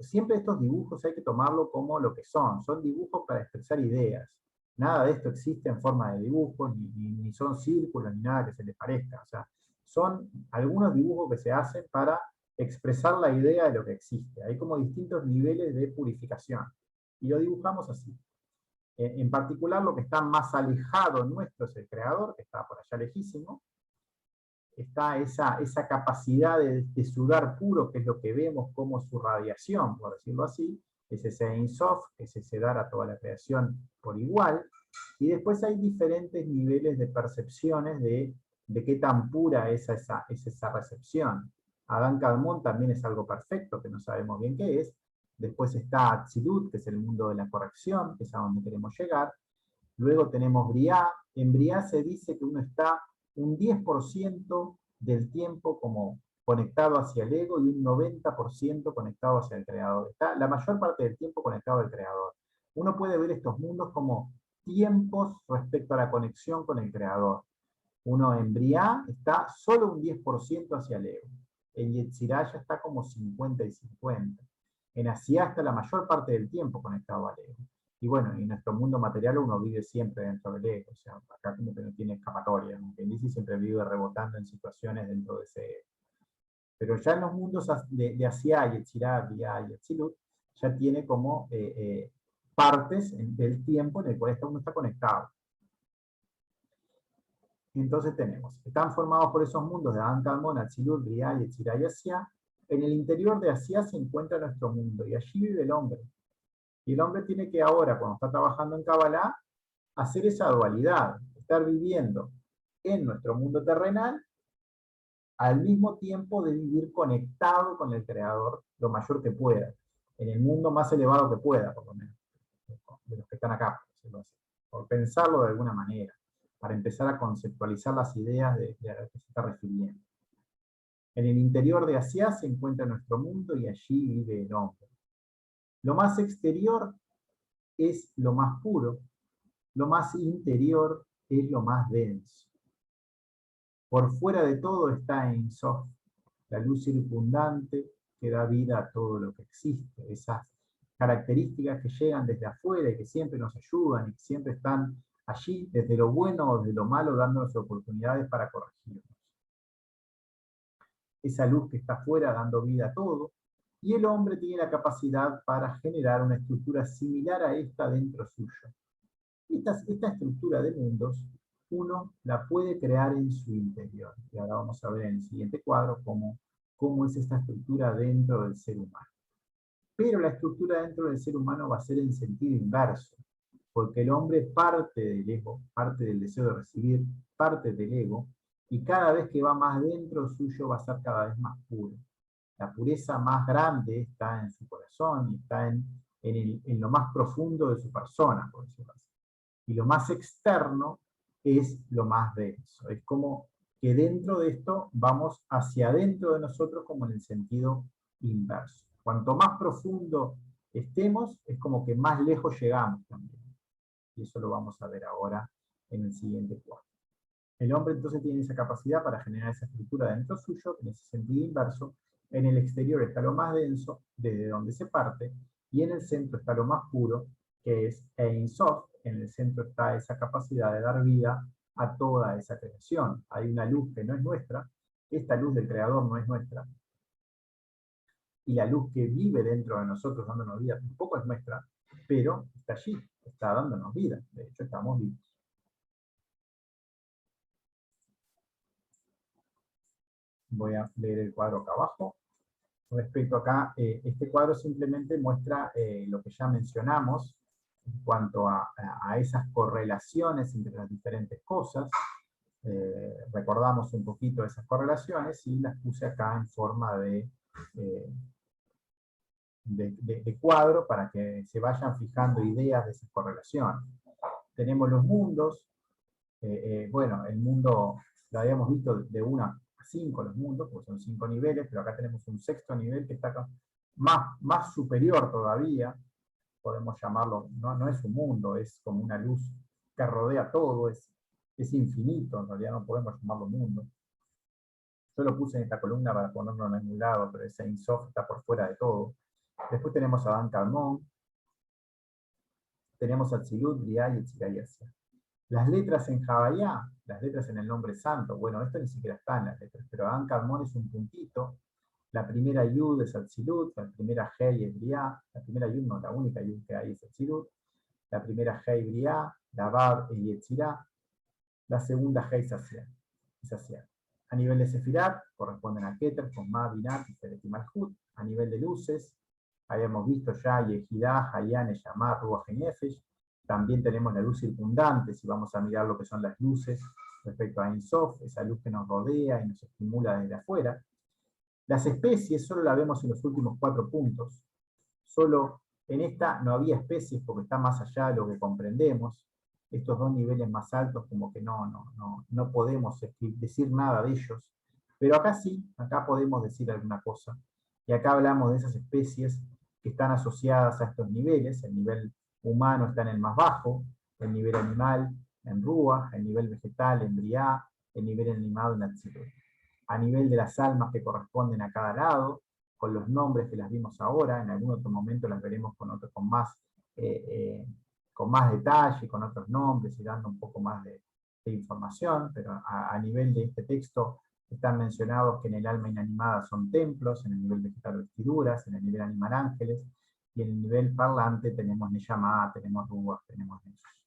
Siempre estos dibujos hay que tomarlo como lo que son dibujos para expresar ideas. Nada de esto existe en forma de dibujos, ni son círculos, ni nada que se les parezca. O sea, son algunos dibujos que se hacen para expresar la idea de lo que existe. Hay como distintos niveles de purificación. Y lo dibujamos así. En particular, lo que está más alejado nuestro es el creador, que está por allá lejísimo. Está esa capacidad de sudar puro, que es lo que vemos como su radiación, por decirlo así, es ese Ein Sof, que es ese dar a toda la creación por igual, y después hay diferentes niveles de percepciones de qué tan pura es esa recepción. Adán Kadmon también es algo perfecto, que no sabemos bien qué es. Después está Atzilut, que es el mundo de la corrección, que es a donde queremos llegar. Luego tenemos Briá. En Briá se dice que uno está un 10% del tiempo como conectado hacia el ego y un 90% conectado hacia el creador. Está la mayor parte del tiempo conectado al creador. Uno puede ver estos mundos como tiempos respecto a la conexión con el creador. Uno en Briá está solo un 10% hacia el ego. En Yetzirah ya está como 50 y 50. En Asiá está la mayor parte del tiempo conectado al ego. Y bueno, en nuestro mundo material uno vive siempre dentro del ego, o sea, acá como que no tiene escapatoria, ¿no? Quien dice siempre vive rebotando en situaciones dentro de ese ego. Pero ya en los mundos de Asiá, Yetzirah, Briá y Atzilut, ya tiene como partes del tiempo en el cual uno está conectado. Entonces están formados por esos mundos de Adán Kadmon, Atzilut, Briá, Yetzirah y Asiá. En el interior de Asiá se encuentra nuestro mundo, y allí vive el hombre. Y el hombre tiene que ahora, cuando está trabajando en Kabbalah, hacer esa dualidad, estar viviendo en nuestro mundo terrenal, al mismo tiempo de vivir conectado con el Creador lo mayor que pueda, en el mundo más elevado que pueda, por lo menos, de los que están acá, por pensarlo de alguna manera, para empezar a conceptualizar las ideas de a las que se está refiriendo. En el interior de Asiá se encuentra nuestro mundo y allí vive el hombre. Lo más exterior es lo más puro, lo más interior es lo más denso. Por fuera de todo está Ein Sof, la luz circundante que da vida a todo lo que existe. Esas características que llegan desde afuera y que siempre nos ayudan y que siempre están allí, desde lo bueno o desde lo malo, dándonos oportunidades para corregirnos. Esa luz que está afuera dando vida a todo, y el hombre tiene la capacidad para generar una estructura similar a esta dentro suyo. Esta estructura de mundos, uno la puede crear en su interior. Y ahora vamos a ver en el siguiente cuadro cómo es esta estructura dentro del ser humano. Pero la estructura dentro del ser humano va a ser en sentido inverso, porque el hombre parte del ego, parte del deseo de recibir, parte del ego, y cada vez que va más dentro suyo va a ser cada vez más puro. La pureza más grande está en su corazón y está en lo más profundo de su persona, por decirlo así. Y lo más externo es lo más denso. Es como que dentro de esto vamos hacia adentro de nosotros como en el sentido inverso. Cuanto más profundo estemos, es como que más lejos llegamos también. Y eso lo vamos a ver ahora en el siguiente cuadro. El hombre entonces tiene esa capacidad para generar esa estructura dentro suyo, en ese sentido inverso. En el exterior está lo más denso, desde donde se parte, y en el centro está lo más puro, que es Ein Sof. En el centro está esa capacidad de dar vida a toda esa creación. Hay una luz que no es nuestra, esta luz del Creador no es nuestra, y la luz que vive dentro de nosotros dándonos vida tampoco es nuestra, pero está allí, está dándonos vida, de hecho estamos vivos. Voy a leer el cuadro acá abajo. Respecto acá, este cuadro simplemente muestra lo que ya mencionamos en cuanto a esas correlaciones entre las diferentes cosas. Recordamos un poquito esas correlaciones y las puse acá en forma de cuadro para que se vayan fijando ideas de esas correlaciones. Tenemos los mundos. Bueno, el mundo lo habíamos visto de 1 a 5 los mundos, porque son 5 niveles, pero acá tenemos un sexto nivel que está acá, más superior todavía, podemos llamarlo, no es un mundo, es como una luz que rodea todo, es infinito, en realidad no podemos llamarlo mundo. Yo lo puse en esta columna para ponerlo en algún lado, pero ese Ein Sof está por fuera de todo. Después tenemos a Adán Kadmon, tenemos Atzilut, Briah y Yetzirah y Asia. Las letras en Javayá, las letras en el nombre santo, bueno, esto ni siquiera está en las letras, pero Adán Kadmon es un puntito. La primera Yud es Atzilut, la primera Hei es Briah, la primera Yud no, la única Yud que hay es Atzilut, la primera Hei Briah, la Vav es Yetzirah, la segunda Hei es Asia. A nivel de Sefirat, corresponden a Keter, con Ma, Binah, Tiferet y Malhut. A nivel de luces, habíamos visto ya Yehidá, Hayan, Neyamá, Ruach y Nefesh. También tenemos la luz circundante, si vamos a mirar lo que son las luces respecto a Ein Sof, esa luz que nos rodea y nos estimula desde afuera. Las especies solo la vemos en los últimos 4 puntos. Solo en esta no había especies porque está más allá de lo que comprendemos. Estos 2 niveles más altos como que no podemos decir nada de ellos. Pero acá sí, acá podemos decir alguna cosa. Y acá hablamos de esas especies que están asociadas a estos niveles. El nivel humano está en el más bajo, el nivel animal en Ruach, el nivel vegetal en Briah, el nivel animado en Atzilut. A nivel de las almas que corresponden a cada lado, con los nombres que las vimos ahora, en algún otro momento las veremos con más detalle, con otros nombres y dando un poco más de información, pero a nivel de este texto están mencionados que en el alma inanimada son templos, en el nivel vegetal vestiduras, en el nivel animal ángeles, y en el nivel parlante tenemos Neyamá, tenemos Ruach, tenemos Nefesh.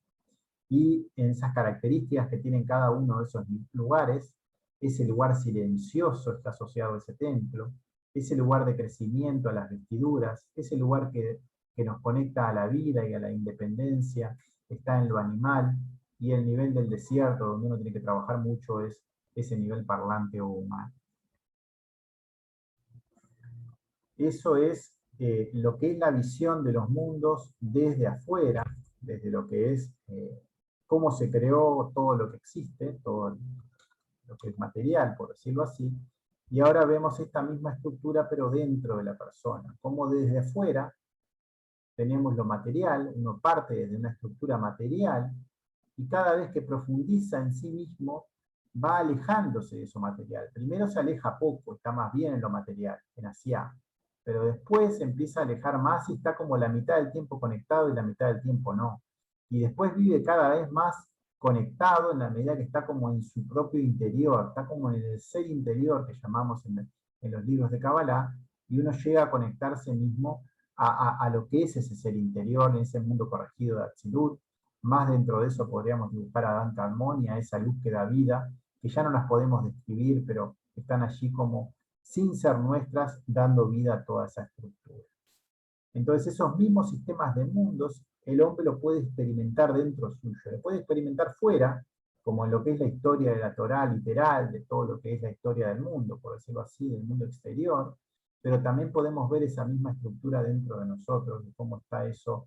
Y en esas características que tienen cada uno de esos lugares, ese lugar silencioso está asociado a ese templo, ese lugar de crecimiento a las vestiduras, ese lugar que nos conecta a la vida y a la independencia, está en lo animal, y el nivel del desierto, donde uno tiene que trabajar mucho, es ese nivel parlante o humano. Eso es lo que es la visión de los mundos desde afuera, desde lo que es cómo se creó todo lo que existe, todo lo que es material, por decirlo así, y ahora vemos esta misma estructura pero dentro de la persona, como desde afuera tenemos lo material, uno parte de una estructura material, y cada vez que profundiza en sí mismo, va alejándose de eso material. Primero se aleja poco, está más bien en lo material, en Asia, pero después se empieza a alejar más y está como la mitad del tiempo conectado y la mitad del tiempo no. Y después vive cada vez más conectado en la medida que está como en su propio interior, está como en el ser interior que llamamos en los libros de Kabbalah, y uno llega a conectarse mismo a lo que es ese ser interior, en ese mundo corregido de Atzilut. Más dentro de eso podríamos dibujar a Adán Kadmon y a esa luz que da vida, que ya no las podemos describir, pero están allí como sin ser nuestras, dando vida a toda esa estructura. Entonces esos mismos sistemas de mundos, el hombre lo puede experimentar dentro suyo, lo puede experimentar fuera, como en lo que es la historia de la Torá literal, de todo lo que es la historia del mundo, por decirlo así, del mundo exterior, pero también podemos ver esa misma estructura dentro de nosotros, de cómo está eso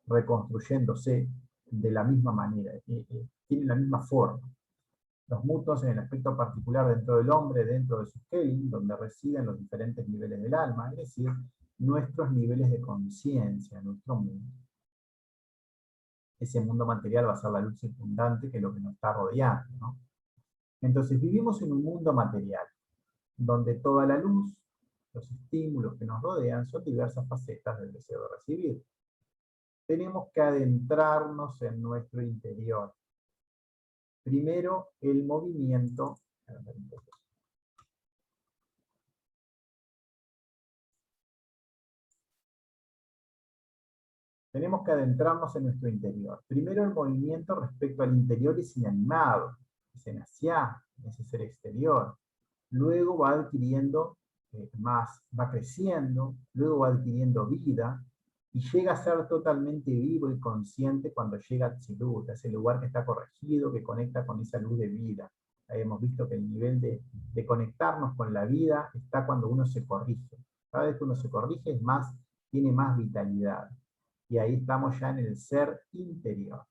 reconstruyéndose de la misma manera, tiene la misma forma. Los mutos en el aspecto particular dentro del hombre, dentro de su kelim, donde residen los diferentes niveles del alma, es decir, nuestros niveles de conciencia, nuestro mundo. Ese mundo material va a ser la luz circundante, que es lo que nos está rodeando, ¿no? Entonces vivimos en un mundo material, donde toda la luz, los estímulos que nos rodean, son diversas facetas del deseo de recibir. Tenemos que adentrarnos en nuestro interior. Primero, el movimiento. Tenemos que adentrarnos en nuestro interior. Primero, el movimiento respecto al interior es inanimado, es en Asia, es ese ser exterior. Luego va adquiriendo va creciendo, luego va adquiriendo vida, y llega a ser totalmente vivo y consciente cuando llega a Atzilut, ese lugar que está corregido, que conecta con esa luz de vida. Hemos visto que el nivel de conectarnos con la vida está cuando uno se corrige. Cada vez que uno se corrige tiene más vitalidad. Y ahí estamos ya en el ser interior.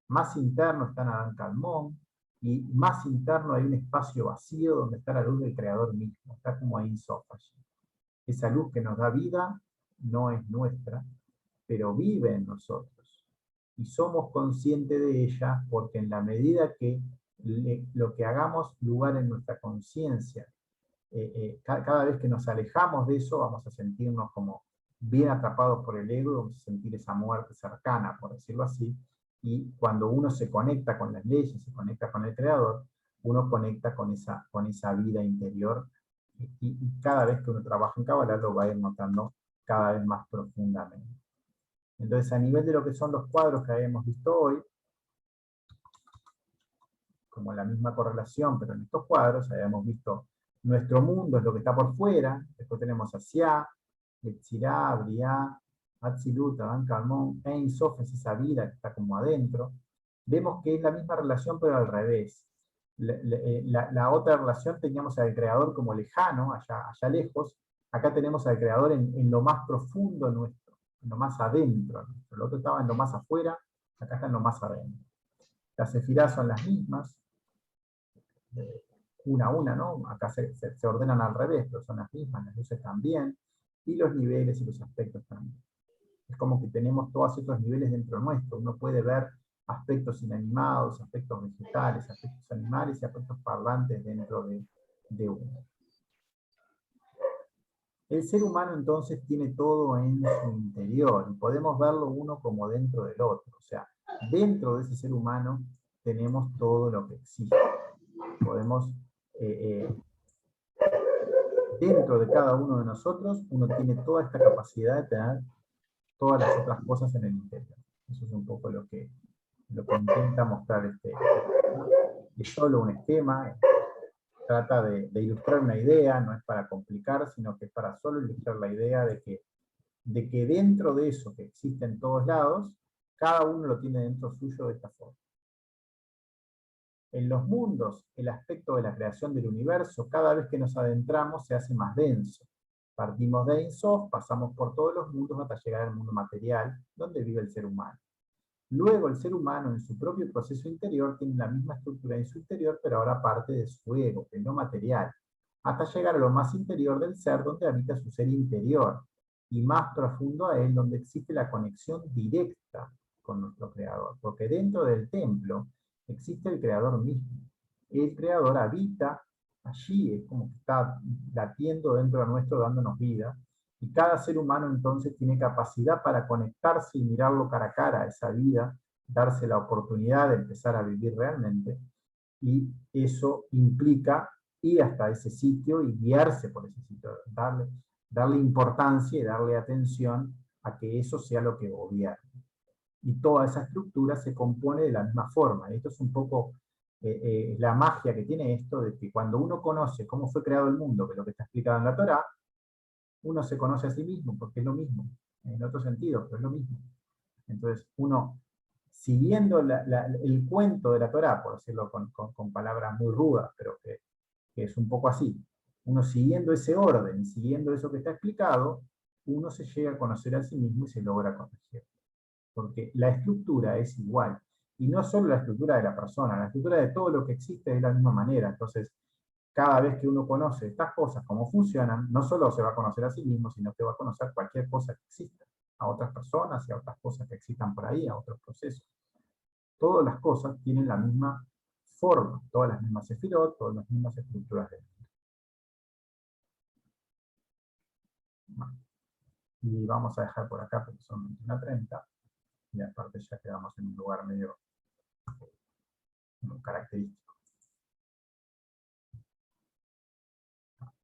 Más interno está Adán Kadmon, y más interno hay un espacio vacío donde está la luz del Creador mismo, está como Ein Sof allí. Esa luz que nos da vida no es nuestra, pero vive en nosotros. Y somos conscientes de ella porque en la medida que lo que hagamos lugar en nuestra conciencia, cada vez que nos alejamos de eso, vamos a sentirnos como bien atrapados por el ego, y vamos a sentir esa muerte cercana, por decirlo así, y cuando uno se conecta con las leyes, se conecta con el Creador, uno conecta con esa vida interior, y cada vez que uno trabaja en Kabbalah lo va a ir notando cada vez más profundamente. Entonces, a nivel de lo que son los cuadros que habíamos visto hoy, como la misma correlación, pero en estos cuadros habíamos visto nuestro mundo es lo que está por fuera, después tenemos Asiá, Yetzirá, Briá, Atzilut, Adán, Kalmón, Ein Sof es esa vida que está como adentro. Vemos que es la misma relación pero al revés. La otra relación teníamos al creador como lejano, allá lejos. Acá tenemos al creador en lo más profundo nuestro, en lo más adentro. El otro estaba en lo más afuera, acá está en lo más adentro. Las sefirás son las mismas, una a una, ¿no? Acá se ordenan al revés, pero son las mismas, las luces también, y los niveles y los aspectos también. Es como que tenemos todos estos niveles dentro nuestro. Uno puede ver aspectos inanimados, aspectos vegetales, aspectos animales y aspectos parlantes dentro de uno. El ser humano entonces tiene todo en su interior y podemos verlo uno como dentro del otro. O sea, dentro de ese ser humano tenemos todo lo que existe. Podemos, dentro de cada uno de nosotros, uno tiene toda esta capacidad de tener todas las otras cosas en el interior. Eso es un poco lo que intenta mostrar este. Es solo un esquema, trata de ilustrar una idea, no es para complicar, sino que es para solo ilustrar la idea de que dentro de eso que existe en todos lados, cada uno lo tiene dentro suyo de esta forma. En los mundos, el aspecto de la creación del universo, cada vez que nos adentramos, se hace más denso. Partimos de Ein Sof, pasamos por todos los mundos hasta llegar al mundo material, donde vive el ser humano. Luego el ser humano en su propio proceso interior tiene la misma estructura en su interior, pero ahora parte de su ego, que no material, hasta llegar a lo más interior del ser, donde habita su ser interior, y más profundo a él, donde existe la conexión directa con nuestro Creador. Porque dentro del templo existe el Creador mismo. El Creador habita allí, es como que está latiendo dentro de nuestro, dándonos vida, y cada ser humano entonces tiene capacidad para conectarse y mirarlo cara a cara a esa vida, darse la oportunidad de empezar a vivir realmente, y eso implica ir hasta ese sitio y guiarse por ese sitio, darle importancia y darle atención a que eso sea lo que gobierna. Y toda esa estructura se compone de la misma forma. Esto es un poco la magia que tiene esto, de que cuando uno conoce cómo fue creado el mundo, que es lo que está explicado en la Torá, uno se conoce a sí mismo, porque es lo mismo, en otro sentido, pero es lo mismo. Entonces, uno, siguiendo el cuento de la Torá, por decirlo con palabras muy rudas, pero que es un poco así, uno siguiendo ese orden, siguiendo eso que está explicado, uno se llega a conocer a sí mismo y se logra corregir. Porque la estructura es igual. Y no solo la estructura de la persona, la estructura de todo lo que existe es de la misma manera. Entonces, cada vez que uno conoce estas cosas, cómo funcionan, no solo se va a conocer a sí mismo, sino que va a conocer cualquier cosa que exista, a otras personas y a otras cosas que existan por ahí, a otros procesos. Todas las cosas tienen la misma forma, todas las mismas sefirot, todas las mismas estructuras del mundo. Bueno, y vamos a dejar por acá porque son 21:30, y aparte ya quedamos en un lugar medio característico.